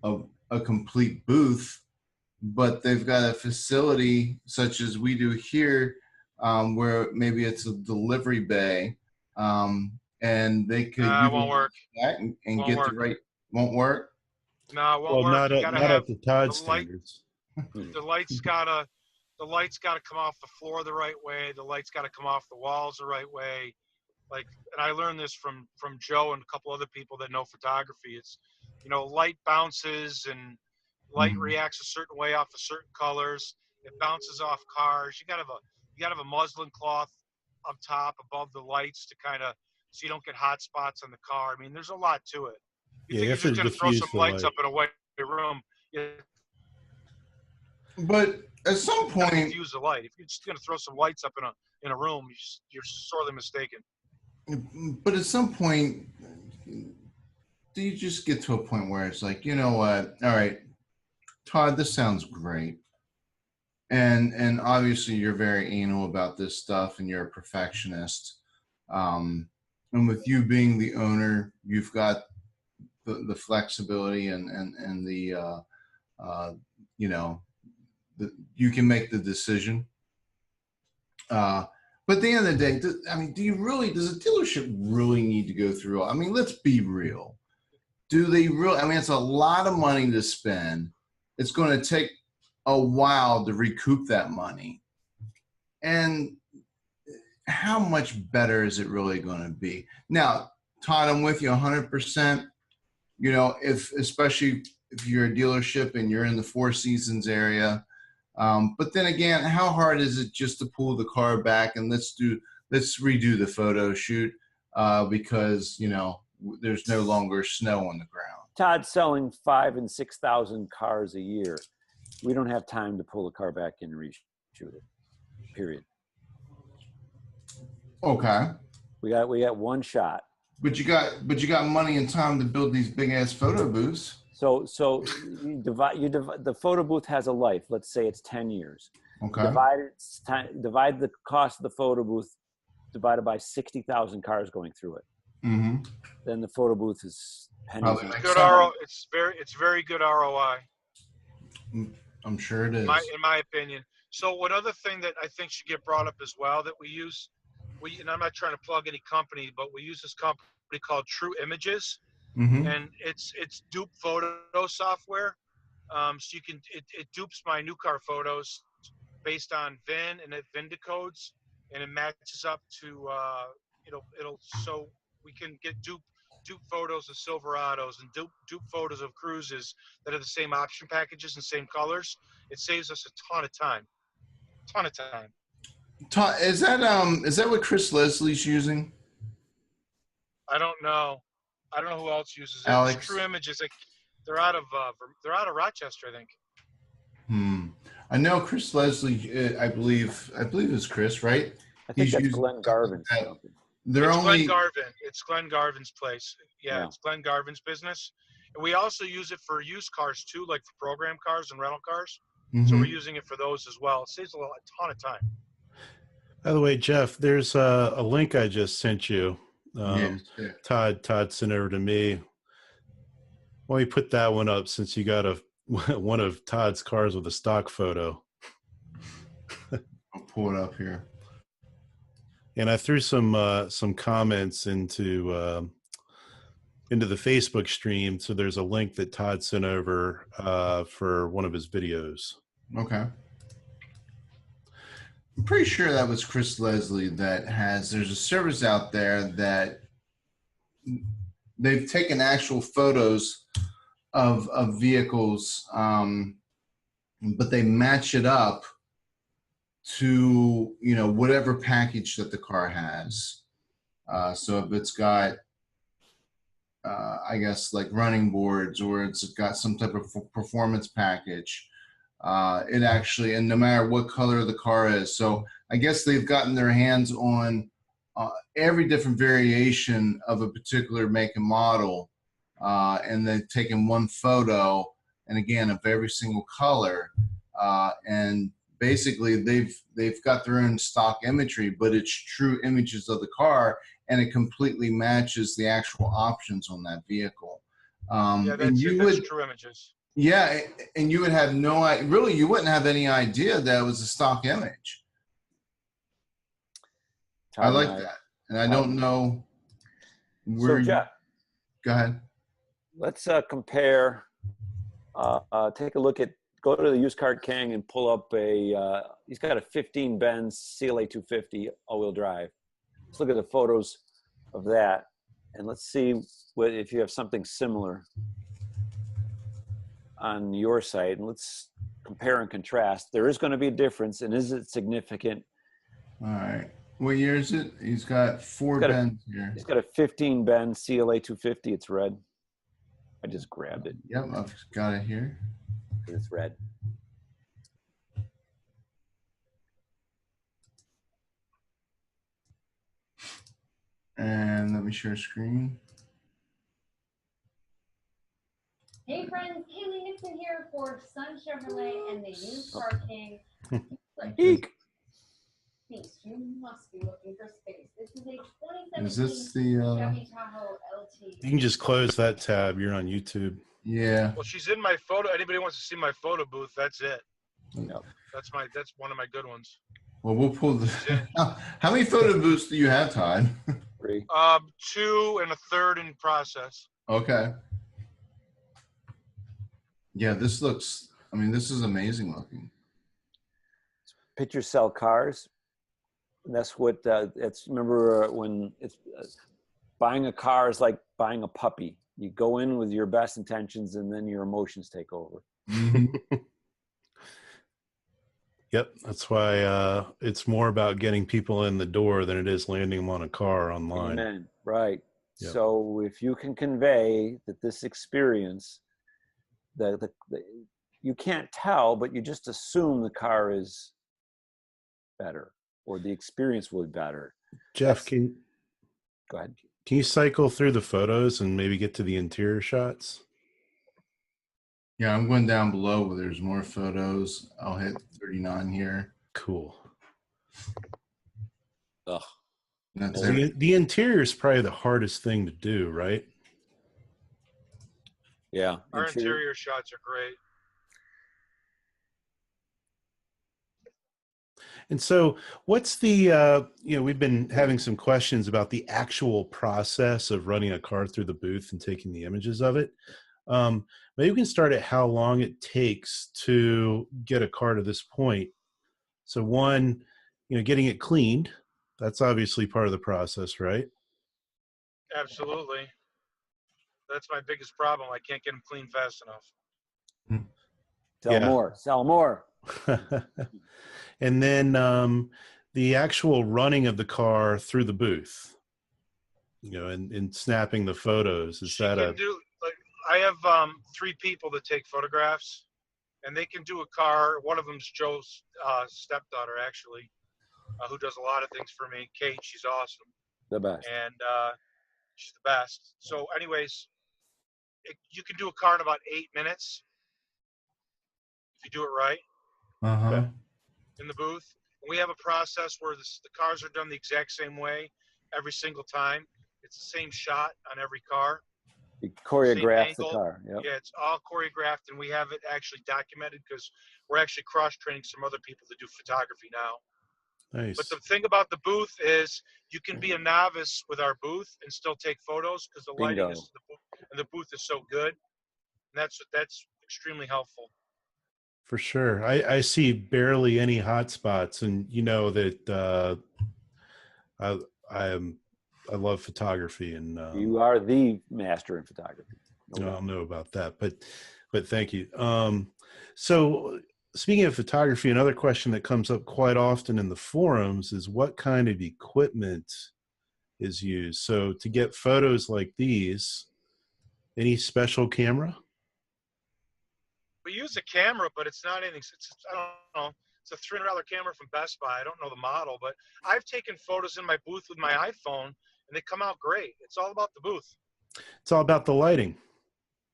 a complete booth, but they've got a facility such as we do here, where maybe it's a delivery bay, and they could It won't work. that and Won't get work. the right. Won't work. No, it won't Well, work. not You at, gotta not have at the Todd the light- standards. the lights gotta come off the floor the right way. The lights gotta come off the walls the right way. Like, and I learned this from Joe and a couple other people that know photography. It's, you know, light bounces and light Mhm. reacts a certain way off of certain colors. It bounces off cars. You gotta have a muslin cloth up top above the lights to kind of, so you don't get hot spots on the car. I mean, there's a lot to it. Yeah, you You're have to just gonna throw diffuse some the lights light. up in a white room. You But at some gotta point, diffuse the light. If you're just gonna throw some lights up in a room, you're sorely mistaken. But at some point, do you just get to a point where it's like, you know what? All right, Todd, this sounds great. And obviously you're very anal about this stuff and you're a perfectionist. And with you being the owner, you've got the flexibility and the you know, you can make the decision. But at the end of the day, I mean, does a dealership really need to go through? I mean, let's be real. Do they really? I mean, it's a lot of money to spend. It's going to take a while to recoup that money. And how much better is it really going to be? Now, Todd, I'm with you 100%. You know, especially if you're a dealership and you're in the Four Seasons area. But then again, how hard is it just to pull the car back and let's redo the photo shoot because, you know, there's no longer snow on the ground. Todd's selling 5,000 and 6,000 cars a year. We don't have time to pull the car back and reshoot it. Period. Okay. We got one shot. But you got money and time to build these big ass photo booths. So you divide the photo booth has a life. Let's say it's 10 years. Okay. Divide the cost of the photo booth divided by 60,000 cars going through it. Mm-hmm. Then the photo booth is pennies. Probably and- makes Good sense. it's very good ROI. I'm sure it is. In my opinion. So one other thing that I think should get brought up as well that we use, and I'm not trying to plug any company, but we use this company called True Images, Mm-hmm. and it's dupe photo software. So you can it dupes my new car photos based on VIN, and it VIN decodes, and it matches up to it'll so we can get dupe photos of Silverados and dupe photos of Cruises that are the same option packages and same colors. It saves us a ton of time. Todd, is that what Chris Leslie's using? I don't know. I don't know who else uses it. Alex? It's True Images. They're out of Rochester, I think. I know Chris Leslie. I believe it's Chris, right? I think that's using Glenn Garvin's that. company. They're It's only Glenn Garvin. It's Glenn Garvin's place. Yeah, Yeah. it's Glenn Garvin's business. And we also use it for used cars too, like for program cars and rental cars. So we're using it for those as well. It saves a ton of time. By the way, Jeff, there's a link I just sent you. Yes. Todd sent over to me. Why don't you put that one up since you got one of Todd's cars with a stock photo. I'll pull it up here. And I threw some comments into the Facebook stream. So there's a link that Todd sent over for one of his videos. Okay. I'm pretty sure that was Chris Leslie there's a service out there that they've taken actual photos of vehicles, but they match it up to, whatever package that the car has. So if it's got, I guess, like running boards, or it's got some type of performance package, it actually, and no matter what color the car is. So I guess they've gotten their hands on every different variation of a particular make and model, and they've taken one photo, and again, of every single color, and basically they've got their own stock imagery, but it's true images of the car, and it completely matches the actual options on that vehicle. Yeah, that's True Images. Yeah, and you would have no idea, really, you wouldn't have any idea that it was a stock image. Todd, I like that. And I don't know where. So, Jeff, go ahead. let's compare. Take a look at, go to the UsedCarKing and pull up he's got a 15 Benz CLA 250 all-wheel drive. Let's look at the photos of that, and let's see if you have something similar on your site, and let's compare and contrast. There is going to be a difference, and is it significant? All right. What year is it? He's got four Benz here. He's got a 15 Benz CLA 250. It's red. I just grabbed it. Yep, I've got it here. It's red. And let me share screen. Hey friends, Haley Nixon here for Sun Chevrolet and the UsedCarKing. Eek. Beast, you must be looking for space. This is a 2017 Is this the? Chevy Tahoe LT. You can just close that tab. You're on YouTube. Yeah. Well, she's in my photo. Anybody wants to see my photo booth? That's it. Yep. That's one of my good ones. Well, we'll pull the. How many photo booths do you have, Todd? 3. 2 and a third in process. Okay. Yeah, this looks. I mean, this is amazing looking. Picture sell cars. That's what it's. Remember when it's buying a car is like buying a puppy. You go in with your best intentions, and then your emotions take over. Yep, that's why it's more about getting people in the door than it is landing them on a car online. Amen. Right. Yep. So if you can convey that this experience, you can't tell, but you just assume the car is better or the experience will be better. Jeff, go ahead. Can you cycle through the photos and maybe get to the interior shots? Yeah, I'm going down below where there's more photos. I'll hit 39 here. Cool. Ugh. That's The interior is probably the hardest thing to do, right? Yeah. Our interior shots are great. And so what's the, we've been having some questions about the actual process of running a car through the booth and taking the images of it. Maybe we can start at how long it takes to get a car to this point. So one, getting it cleaned, that's obviously part of the process, right? Absolutely. That's my biggest problem. I can't get them clean fast enough. Sell more. And then the actual running of the car through the booth, and snapping the photos, is She that can do, like, I have 3 people that take photographs, and they can do a car. One of them's Joe's stepdaughter, actually, who does a lot of things for me. Kate, she's awesome. The best. And she's the best. So anyways, you can do a car in about 8 minutes if you do it right Uh-huh. in the booth. We have a process where the cars are done the exact same way every single time. It's the same shot on every car. You choreograph the car. Yep. Yeah, it's all choreographed, and we have it actually documented because we're actually cross-training some other people to do photography now. nice? But the thing about the booth is you can be a novice with our booth and still take photos because the lighting Bingo. the booth is so good. And that's extremely helpful. For sure. I see barely any hot spots, and that I love photography, and You are the master in photography. I don't know about that, but thank you. So speaking of photography, another question that comes up quite often in the forums is what kind of equipment is used. So to get photos like these, any special camera? We use a camera, but it's not anything. I don't know. It's a $300 camera from Best Buy. I don't know the model, but I've taken photos in my booth with my iPhone, and they come out great. It's all about the booth. It's all about the lighting.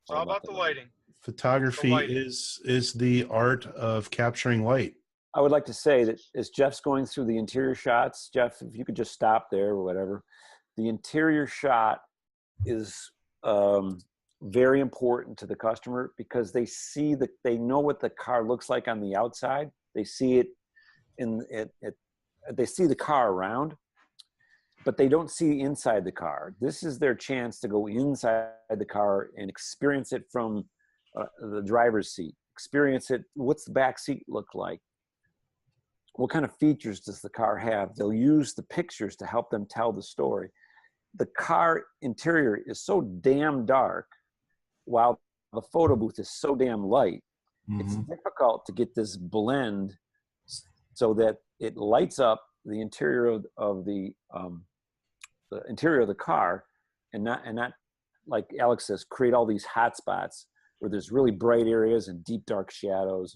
It's all about the lighting. Photography is the art of capturing light. I would like to say that as Jeff's going through the interior shots, Jeff, if you could just stop there or whatever, the interior shot is very important to the customer because they know what the car looks like on the outside. They see it they see the car around, but they don't see inside the car. This is their chance to go inside the car and experience it from the driver's seat. Experience it. What's the back seat look like? What kind of features does the car have? They'll use the pictures to help them tell the story. The car interior is so damn dark while the photo booth is so damn light. Mm-hmm. It's difficult to get this blend so that it lights up the interior of the interior of the car and not like Alex says, create all these hot spots where there's really bright areas and deep dark shadows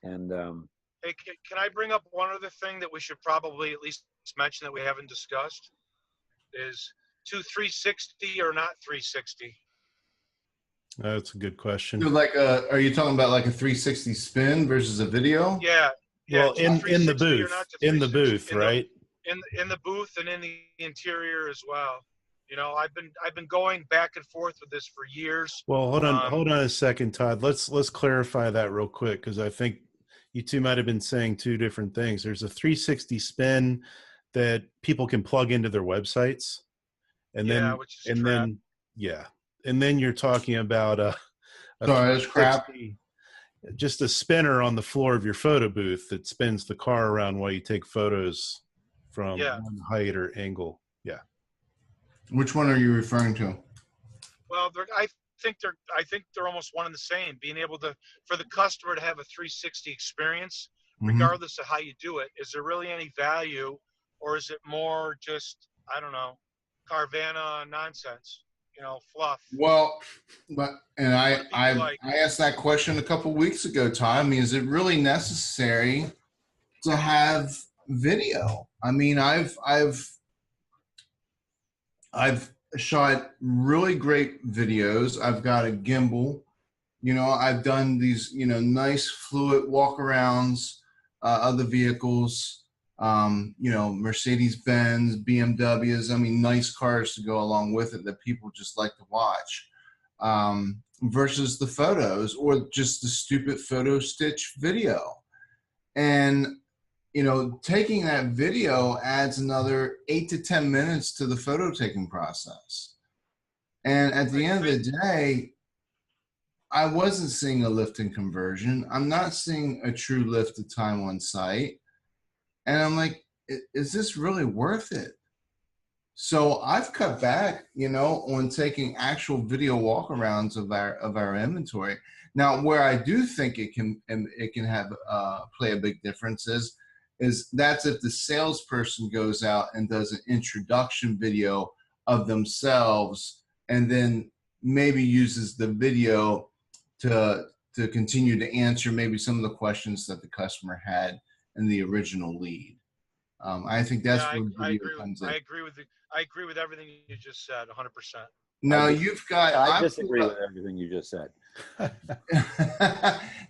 and Hey, can I bring up one other thing that we should probably at least mention that we haven't discussed? Is 360 or not 360? That's a good question. So are you talking about like a 360 spin versus a video? Yeah. Well, in the booth, right? In the booth and in the interior as well. I've been going back and forth with this for years. Well, hold on a second, Todd. Let's clarify that real quick because I think you two might have been saying two different things. There's a 360 spin that people can plug into their websites, and then you're talking about that's crap. Just a spinner on the floor of your photo booth that spins the car around while you take photos from one height or angle. Yeah. Which one are you referring to? Well, I think they're almost one and the same. Being able for the customer to have a 360 experience, regardless of how you do it, is there really any value, or is it more just, I don't know, Carvana nonsense? Fluff. Well, I asked that question a couple weeks ago, Todd. I mean, is it really necessary to have video? I mean, I've shot really great videos. I've got a gimbal. I've done these, nice fluid walkarounds of the vehicles. Mercedes-Benz, BMWs, I mean, nice cars to go along with it that people just like to watch, versus the photos or just the stupid photo stitch video. And, taking that video adds another 8 to 10 minutes to the photo taking process. And at the end of the day, I wasn't seeing a lift in conversion. I'm not seeing a true lift of time on site. And I'm like, is this really worth it? So I've cut back, on taking actual video walkarounds of our inventory. Now, where I do think it can have play a big difference is is that's if the salesperson goes out and does an introduction video of themselves and then maybe uses the video to continue to answer maybe some of the questions that the customer had in the original lead. I think that's where video comes in. I agree with everything you just said, 100%. Now you've got. I disagree with everything you just said.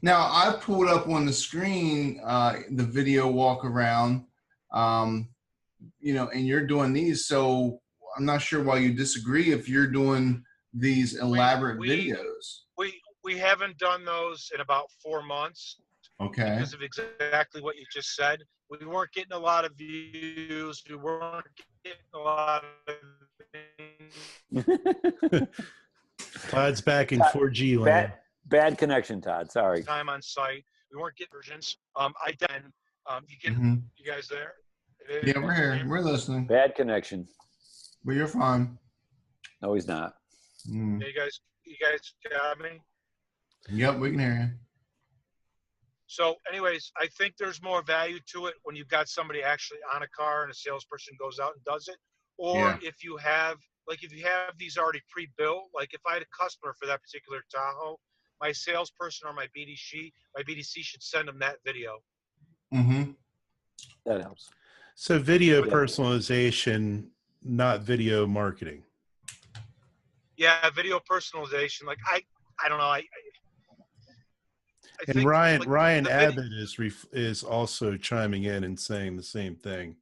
Now I pulled up on the screen the video walk around, you know, and you're doing these. So I'm not sure why you disagree if you're doing these elaborate videos. We haven't done those in about 4 months. Okay. Because of exactly what you just said. We weren't getting a lot of views. We weren't getting a lot of Todd's back in 4G land. Bad connection, Todd. Sorry. Time on site. We weren't getting versions. You guys there? Yeah, we're here. We're listening. Bad connection. But you're fine. No, he's not. Mm. You guys got me? Yep, we can hear you. So anyways, I think there's more value to it when you've got somebody actually on a car and a salesperson goes out and does it. Or if you have these already pre-built, like if I had a customer for that particular Tahoe, my salesperson or my BDC should send them that video. Mm-hmm. That helps. So video personalization, not video marketing. Yeah, video personalization. Like I don't know. I and think, Ryan Abbott is also chiming in and saying the same thing.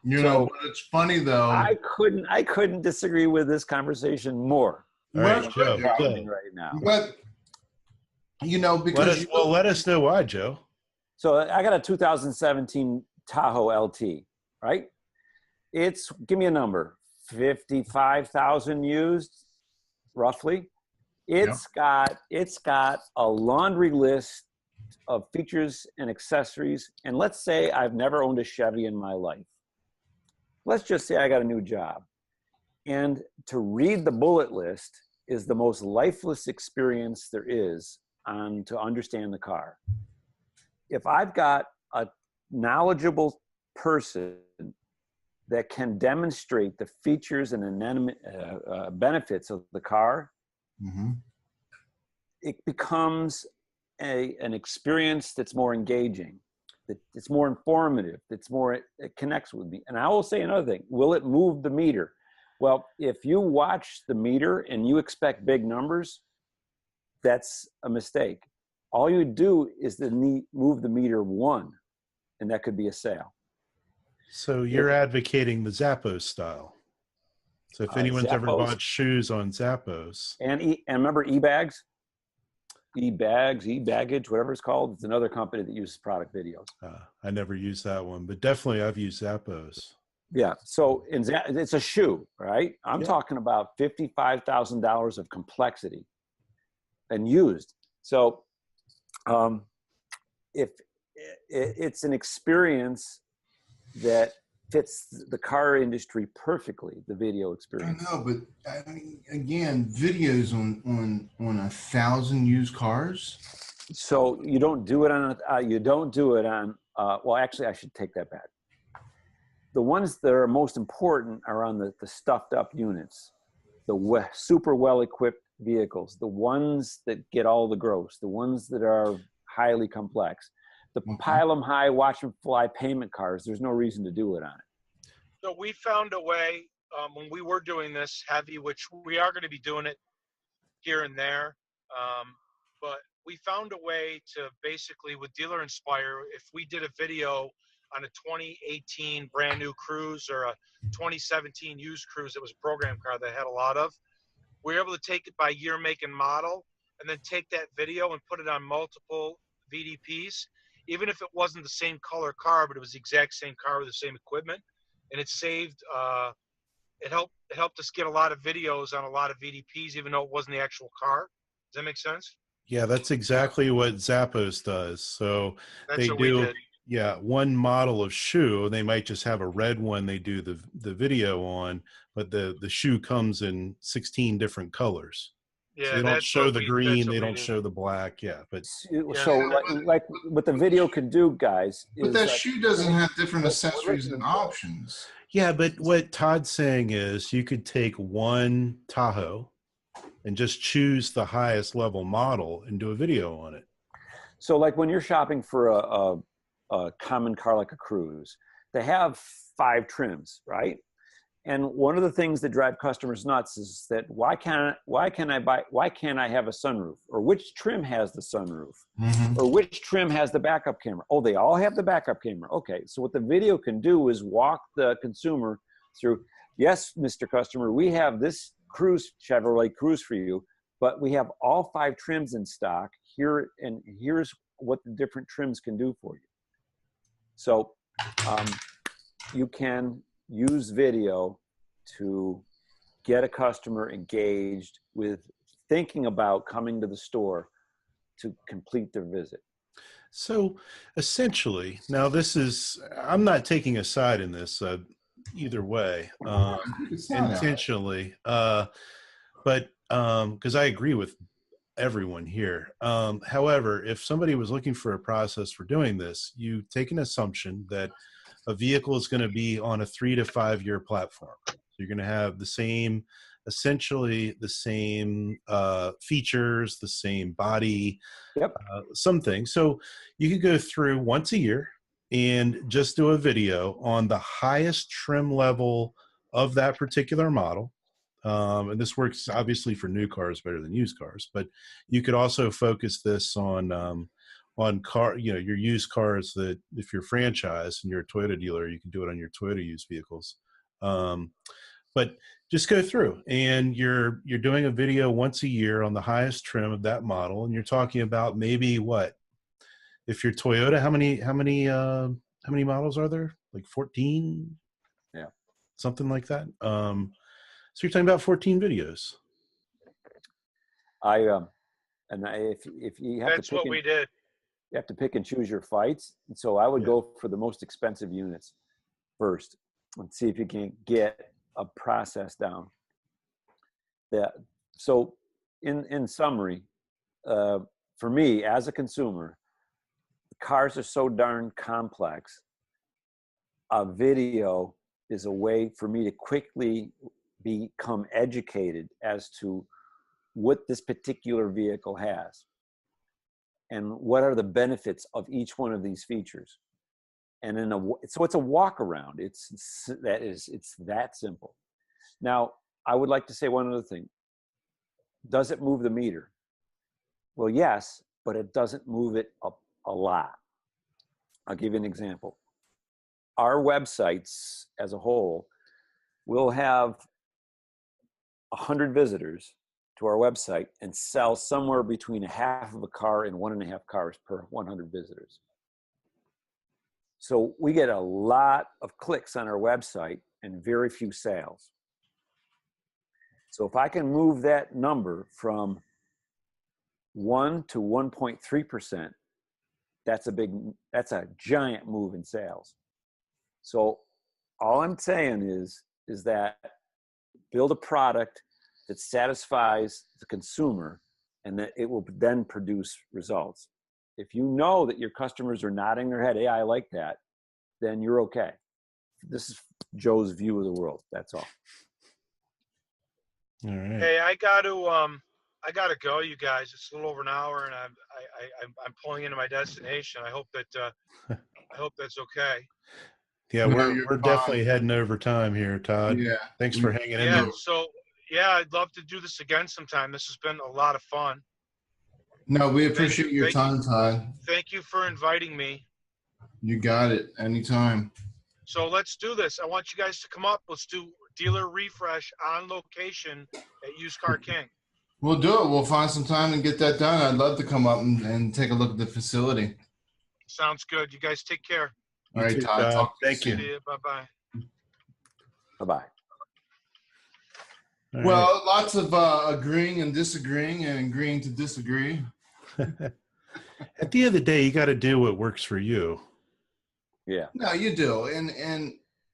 You know, it's funny though. I couldn't disagree with this conversation more. All right, Joe. Right now. But you know, because let us know why, Joe. So I got a 2017 Tahoe LT, right? Give me a number, 55,000 used, roughly. It's got a laundry list of features and accessories. And let's say I've never owned a Chevy in my life. Let's just say I got a new job. And to read the bullet list is the most lifeless experience there is to understand the car. If I've got a knowledgeable person that can demonstrate the features and benefits of the car, it becomes an experience that's more engaging, it's more informative, it connects with me. And I will say another thing, will it move the meter? Well, if you watch the meter and you expect big numbers, that's a mistake. All you do is move the meter one, and that could be a sale. So you're advocating the Zappos style. So if anyone's ever bought shoes on Zappos. And remember eBags? eBaggage, whatever it's called. It's another company that uses product videos. I never used that one, but definitely I've used Zappos. Yeah, so it's a shoe, right? I'm talking about $55,000 of complexity and used. So if it's an experience that fits the car industry perfectly, the video experience. I know, but I mean, again, videos on 1,000 used cars. So you don't do it on. Well, actually, I should take that back. The ones that are most important are on the stuffed up units, the super well equipped vehicles, the ones that get all the gross, the ones that are highly complex. The pile them high, watch them fly payment cars, there's no reason to do it on it. So we found a way when we were doing this heavy, which we are going to be doing it here and there, but we found a way to basically, with Dealer Inspire, if we did a video on a 2018 brand new Cruise or a 2017 used Cruise that was a program car that had a lot of, we were able to take it by year, make, and model, and then take that video and put it on multiple VDPs, even if it wasn't the same color car, but it was the exact same car with the same equipment. And it saved, it helped us get a lot of videos on a lot of VDPs, even though it wasn't the actual car. Does that make sense? Yeah, that's exactly what Zappos does. So they do, one model of shoe. They might just have a red one they do the video on, but the shoe comes in 16 different colors. Yeah, So they don't that's show what the we- green, that's what they we don't do. show the black. Yeah, but So like what the video can do, guys, But is that like, shoe doesn't have different we're accessories listening and to it. options. yeah, but what Todd's saying is you could take one Tahoe and just choose the highest level model and do a video on it. So like when you're shopping for a common car like a Cruise, they have 5 trims, right? And one of the things that drive customers nuts is that why can't I have a sunroof? Or which trim has the sunroof? Mm-hmm. Or which trim has the backup camera? Oh, they all have the backup camera. Okay, so what the video can do is walk the consumer through, yes, Mr. Customer, we have this Chevrolet Cruise for you, but we have all 5 trims in stock here, and here's what the different trims can do for you. So you can use video to get a customer engaged with thinking about coming to the store to complete their visit. So essentially, now this is, I'm not taking a side in this either way, intentionally, but because I agree with everyone here. However, if somebody was looking for a process for doing this, you take an assumption that a vehicle is going to be on a 3 to 5 year platform. So you're going to have the same, essentially the same features, the same body, Yep. some things. So you could go through once a year and just do a video on the highest trim level of that particular model. And this works obviously for new cars better than used cars, but you could also focus this on car, your used cars that if you're franchised and you're a Toyota dealer, you can do it on your Toyota used vehicles. But just go through and you're doing a video once a year on the highest trim of that model. And you're talking about maybe what, if you're Toyota, how many models are there? Like 14? Yeah. Something like that. So you're talking about 14 videos. If you have That's to pick what we did. you have to pick and choose your fights. And so I would go for the most expensive units first and see if you can get a process down. So in summary, for me as a consumer, cars are so darn complex. A video is a way for me to quickly become educated as to what this particular vehicle has and what are the benefits of each one of these features. And so it's a walk around. It's that simple. Now, I would like to say one other thing. Does it move the meter? Well, yes, but it doesn't move it up a lot. I'll give you an example. Our websites as a whole will have 100 visitors to our website and sell somewhere between a half of a car and 1.5 cars per 100 visitors. So we get a lot of clicks on our website and very few sales. So if I can move that number from 1 to 1.3%, that's a giant move in sales. So all I'm saying is that build a product that satisfies the consumer and that it will then produce results. If you know that your customers are nodding their head, hey, I like that, then you're okay. This is Joe's view of the world. That's all. All right. Hey, I got to go, you guys. It's a little over an hour, and I'm pulling into my destination. I hope that's okay. Yeah, No, we're you're definitely fine. heading over time here, Todd. Yeah. Thanks for hanging in Yeah. there. So yeah, I'd love to do this again sometime. This has been a lot of fun. No, we appreciate your Thank you. time, Todd. Thank you for inviting me. You got it. Anytime. So let's do this. I want you guys to come up. Let's do dealer refresh on location at UsedCarKing. We'll do it. We'll find some time and get that done. I'd love to come up and take a look at the facility. Sounds good. You guys take care. All right, too, Todd. Todd. Talk to Thank you. soon. See you. Bye-bye. Bye-bye. All Well, lots of agreeing and disagreeing and agreeing to disagree. right. At the end of the day, you got to do what works for you. Yeah. No, you do. And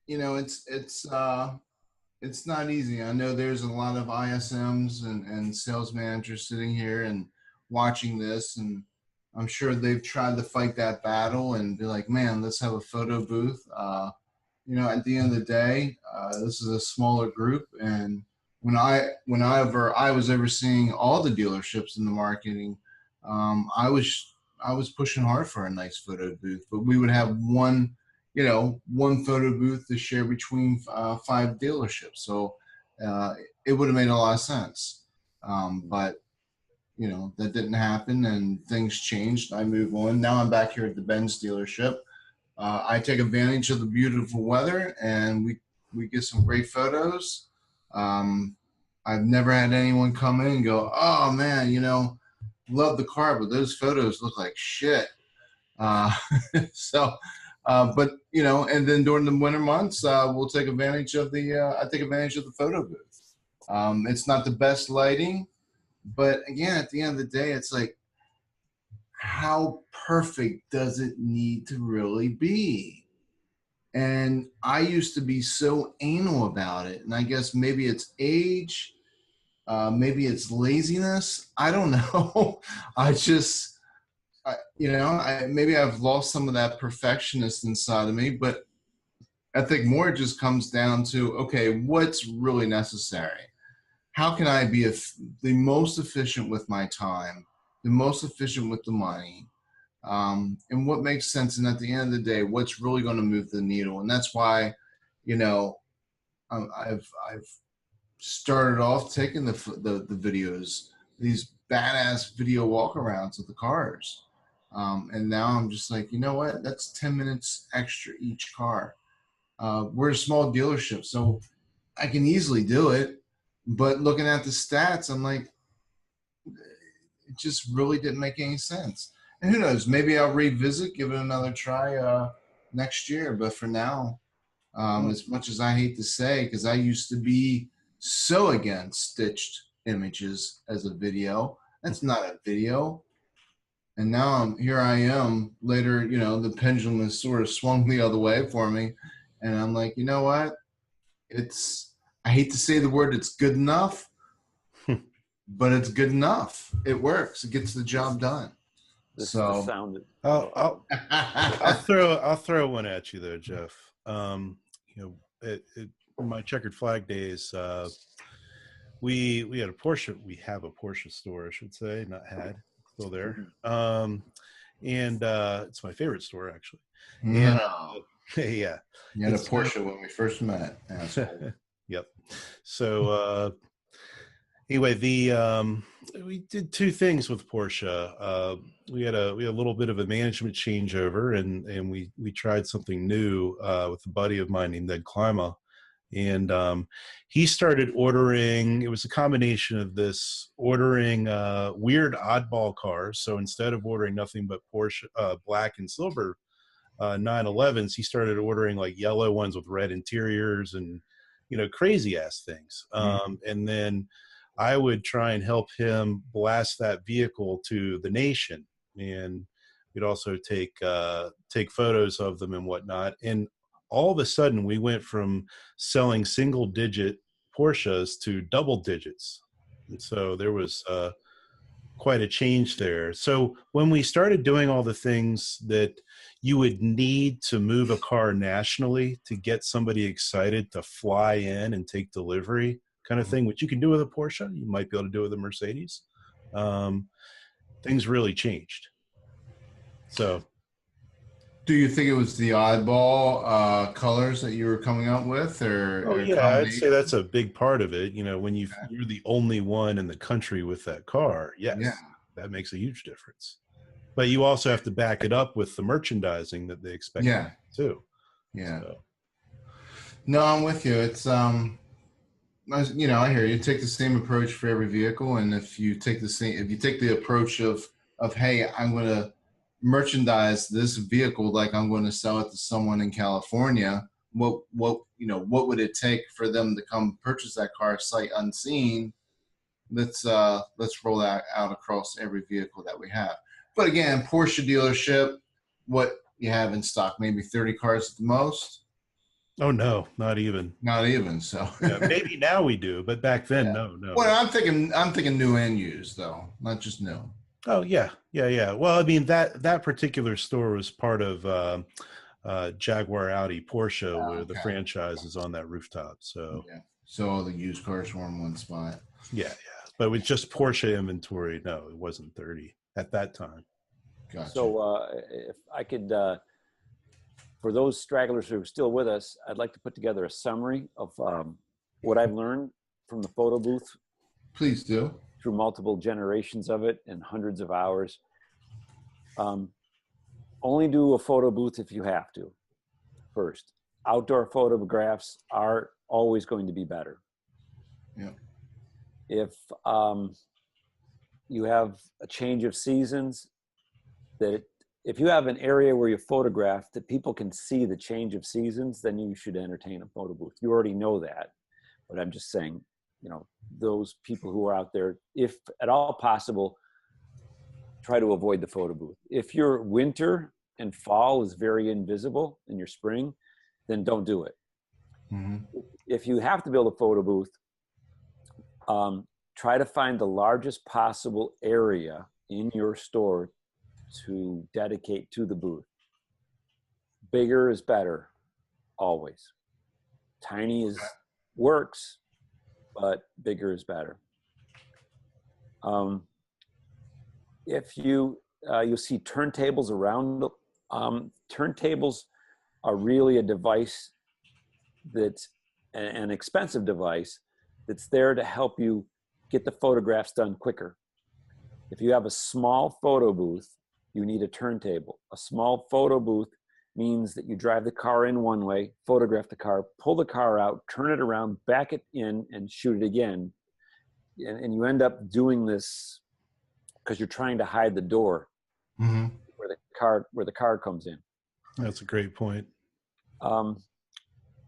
it's it's not easy. I know there's a lot of ISMs and sales managers sitting here and watching this, and I'm sure they've tried to fight that battle and be like, man, let's have a photo booth. You know, at the end of the day, this is a smaller group, and whenever I was overseeing all the dealerships in the marketing, I was pushing hard for a nice photo booth, but we would have one photo booth to share between 5 dealerships. So it would have made a lot of sense. But you know, that didn't happen and things changed. I move on. Now I'm back here at the Benz dealership. I take advantage of the beautiful weather and we get some great photos. I've never had anyone come in and go, oh man, you know, love the car, but those photos look like shit. But you know, and then during the winter months, we'll take advantage of I take advantage of the photo booth. It's not the best lighting, but again, at the end of the day, it's like, how perfect does it need to really be? And I used to be so anal about it. And I guess maybe it's age, maybe it's laziness. I don't know. Maybe I've lost some of that perfectionist inside of me, but I think more it just comes down to, okay, what's really necessary? How can I be the most efficient with my time, the most efficient with the money, and what makes sense? And at the end of the day, what's really going to move the needle? And that's why, you know, I've started off taking the videos, these badass video walkarounds of the cars. And now I'm just like, you know what? That's 10 minutes extra each car. We're a small dealership, so I can easily do it. But looking at the stats, I'm like, it just really didn't make any sense. And who knows? Maybe I'll revisit, give it another try next year. But for now, as much as I hate to say, because I used to be so against stitched images as a video. That's not a video. And now here I am later, you know, the pendulum has sort of swung the other way for me. And I'm like, you know what? I hate to say the word, it's good enough, but it's good enough. It works. It gets the job done. I'll throw one at you there, Jeff. You know, my checkered flag days, we had a Porsche. We have a Porsche store, I should say, not had, still there. And it's my favorite store, actually. No. And, yeah. You had a Porsche when we first met. Yep. So anyway, we did 2 things with Porsche. We had a little bit of a management changeover, and we tried something new with a buddy of mine named Ned Klima. And he started ordering, it was a combination of this, ordering weird oddball cars. So instead of ordering nothing but Porsche black and silver 911s, he started ordering like yellow ones with red interiors and, you know, crazy ass things. And then I would try and help him blast that vehicle to the nation. And we'd also take photos of them and whatnot. And all of a sudden we went from selling single digit Porsches to double digits. And so there was quite a change there. So when we started doing all the things that you would need to move a car nationally to get somebody excited to fly in and take delivery kind of thing, which you can do with a Porsche, you might be able to do with a Mercedes. Things really changed. So do you think it was the oddball colors that you were coming up with, or yeah, I'd say that's a big part of it. You know, when you're the only one in the country with that car, yes, that makes a huge difference. But you also have to back it up with the merchandising that they expect too. Yeah. So. No, I'm with you. It's you know, I hear you. Take the same approach for every vehicle, and if you take the approach of hey, I'm going to merchandise this vehicle like I'm going to sell it to someone in California, what would it take for them to come purchase that car sight unseen? Let's roll that out across every vehicle that we have. But again, Porsche dealership, what you have in stock, maybe 30 cars at the most. Oh no, not even. Not even so. Yeah, maybe now we do, but back then, no. Well, I'm thinking new and used though, not just new. Oh yeah. Well, I mean that particular store was part of Jaguar, Audi, Porsche, where the franchise is on that rooftop. So yeah. So all the used cars were in one spot. Yeah. But with just Porsche inventory, no, it wasn't 30 at that time. Gotcha. So if I could, for those stragglers who are still with us, I'd like to put together a summary of what I've learned from the photo booth. Please do. Through multiple generations of it and hundreds of hours. Only do a photo booth if you have to. First, outdoor photographs are always going to be better. Yeah. If you have a change of seasons, if you have an area where you photograph that people can see the change of seasons, then you should entertain a photo booth. You already know that, but I'm just saying, you know, those people who are out there, if at all possible, try to avoid the photo booth. If your winter and fall is very invisible in your spring, then don't do it. Mm-hmm. If you have to build a photo booth, try to find the largest possible area in your store to dedicate to the booth. Bigger is better, always. Tiny works, but bigger is better. If you'll see turntables around, turntables are really a device that's an expensive device that's there to help you get the photographs done quicker. If you have a small photo booth, you need a turntable. A small photo booth means that you drive the car in one way, photograph the car, pull the car out, turn it around, back it in, and shoot it again. And you end up doing this because you're trying to hide the door mm-hmm. where the car comes in. That's a great point.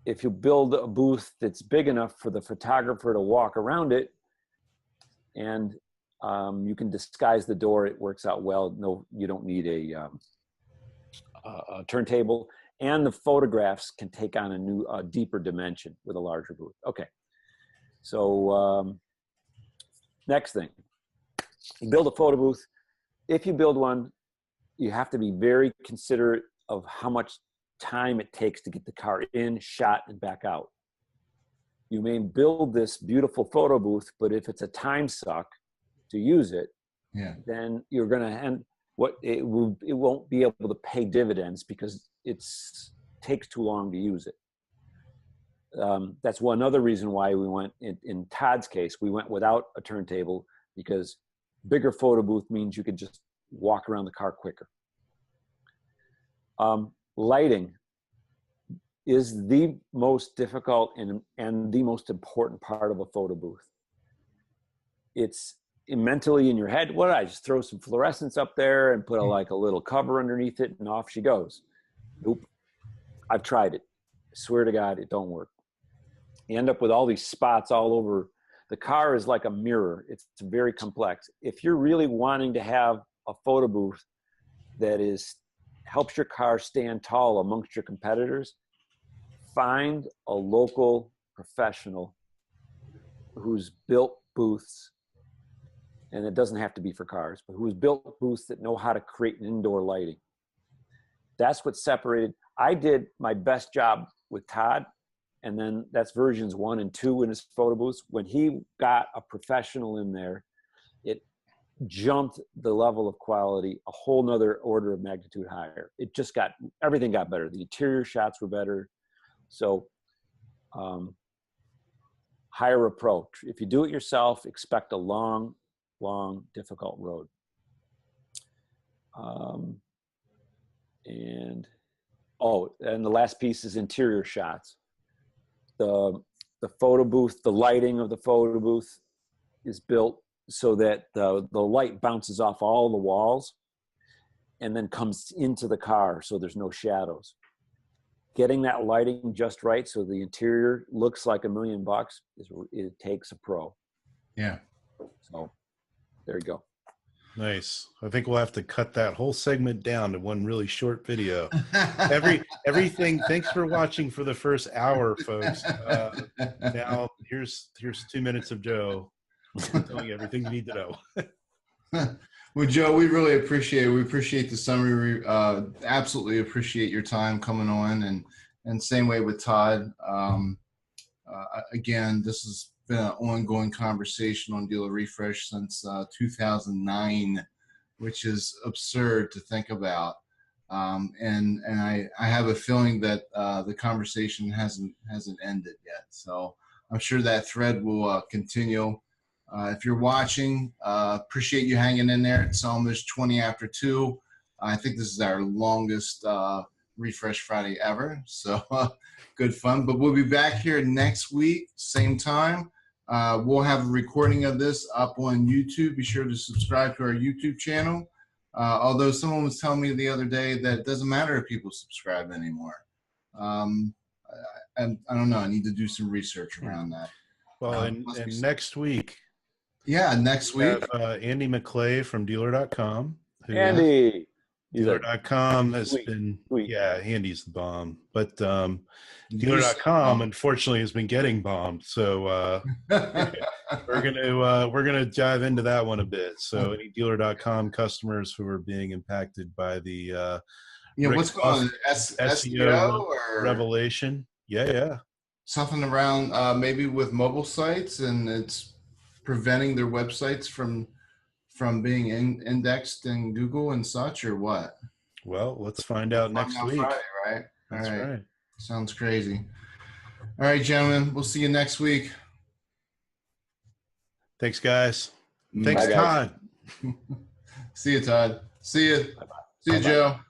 If you build a booth that's big enough for the photographer to walk around it, and you can disguise the door, it works out well. No, you don't need a turntable, and the photographs can take on a deeper dimension with a larger booth. Okay, so next thing, you build a photo booth. If you build one, you have to be very considerate of how much time it takes to get the car in, shot, and back out. You may build this beautiful photo booth, but if it's a time suck to use it, then you're going to it won't be able to pay dividends because it takes too long to use it. That's one other reason why we went in Todd's case, we went without a turntable, because bigger photo booth means you could just walk around the car quicker. Lighting is the most difficult and the most important part of a photo booth. It's mentally in your head. What, I just throw some fluorescents up there and put a little cover underneath it and off she goes. Nope. I've tried it. I swear to God, it don't work. You end up with all these spots all over. The car is like a mirror. It's very complex. If you're really wanting to have a photo booth that helps your car stand tall amongst your competitors, find a local professional who's built booths, and it doesn't have to be for cars, but who's built booths that know how to create an indoor lighting. That's what separated. I did my best job with Todd, and then that's versions 1 and 2 in his photo booths. When he got a professional in there, it jumped the level of quality a whole nother order of magnitude higher. Everything got better. The interior shots were better. So hire a pro. If you do it yourself, expect a long, difficult road. And the last piece is interior shots. The photo booth, the lighting of the photo booth is built so that the light bounces off all the walls and then comes into the car so there's no shadows. Getting that lighting just right so the interior looks like $1 million it takes a pro. Yeah. So there you go. Nice. I think we'll have to cut that whole segment down to one really short video. Everything. Thanks for watching for the first hour, folks. Now here's 2 minutes of Joe telling you everything you need to know. Well, Joe, we really appreciate it. We appreciate the summary. Absolutely appreciate your time coming on, and same way with Todd. Again, this has been an ongoing conversation on Dealer Refresh since 2009, which is absurd to think about. And I have a feeling that the conversation hasn't ended yet. So I'm sure that thread will continue. If you're watching, appreciate you hanging in there. It's almost 20 after 2. I think this is our longest Refresh Friday ever. So good fun. But we'll be back here next week, same time. We'll have a recording of this up on YouTube. Be sure to subscribe to our YouTube channel. Although someone was telling me the other day that it doesn't matter if people subscribe anymore. I don't know. I need to do some research around that. Well, and next week. Yeah, next week. Have, Andy McClay from Dealer.com. Andy. Dealer.com has been, yeah, Andy's the bomb. But Dealer.com, unfortunately, has been getting bombed. So we're gonna dive into that one a bit. So any Dealer.com customers who are being impacted by the what's going on? SEO or revelation? Yeah. Something around maybe with mobile sites, and it's preventing their websites from being indexed in Google and such, or what? Well, let's find out next week. Friday, right? That's right. Sounds crazy. All right, gentlemen. We'll see you next week. Thanks, guys. Thanks, Todd. See you, Todd. See you. See you, Joe.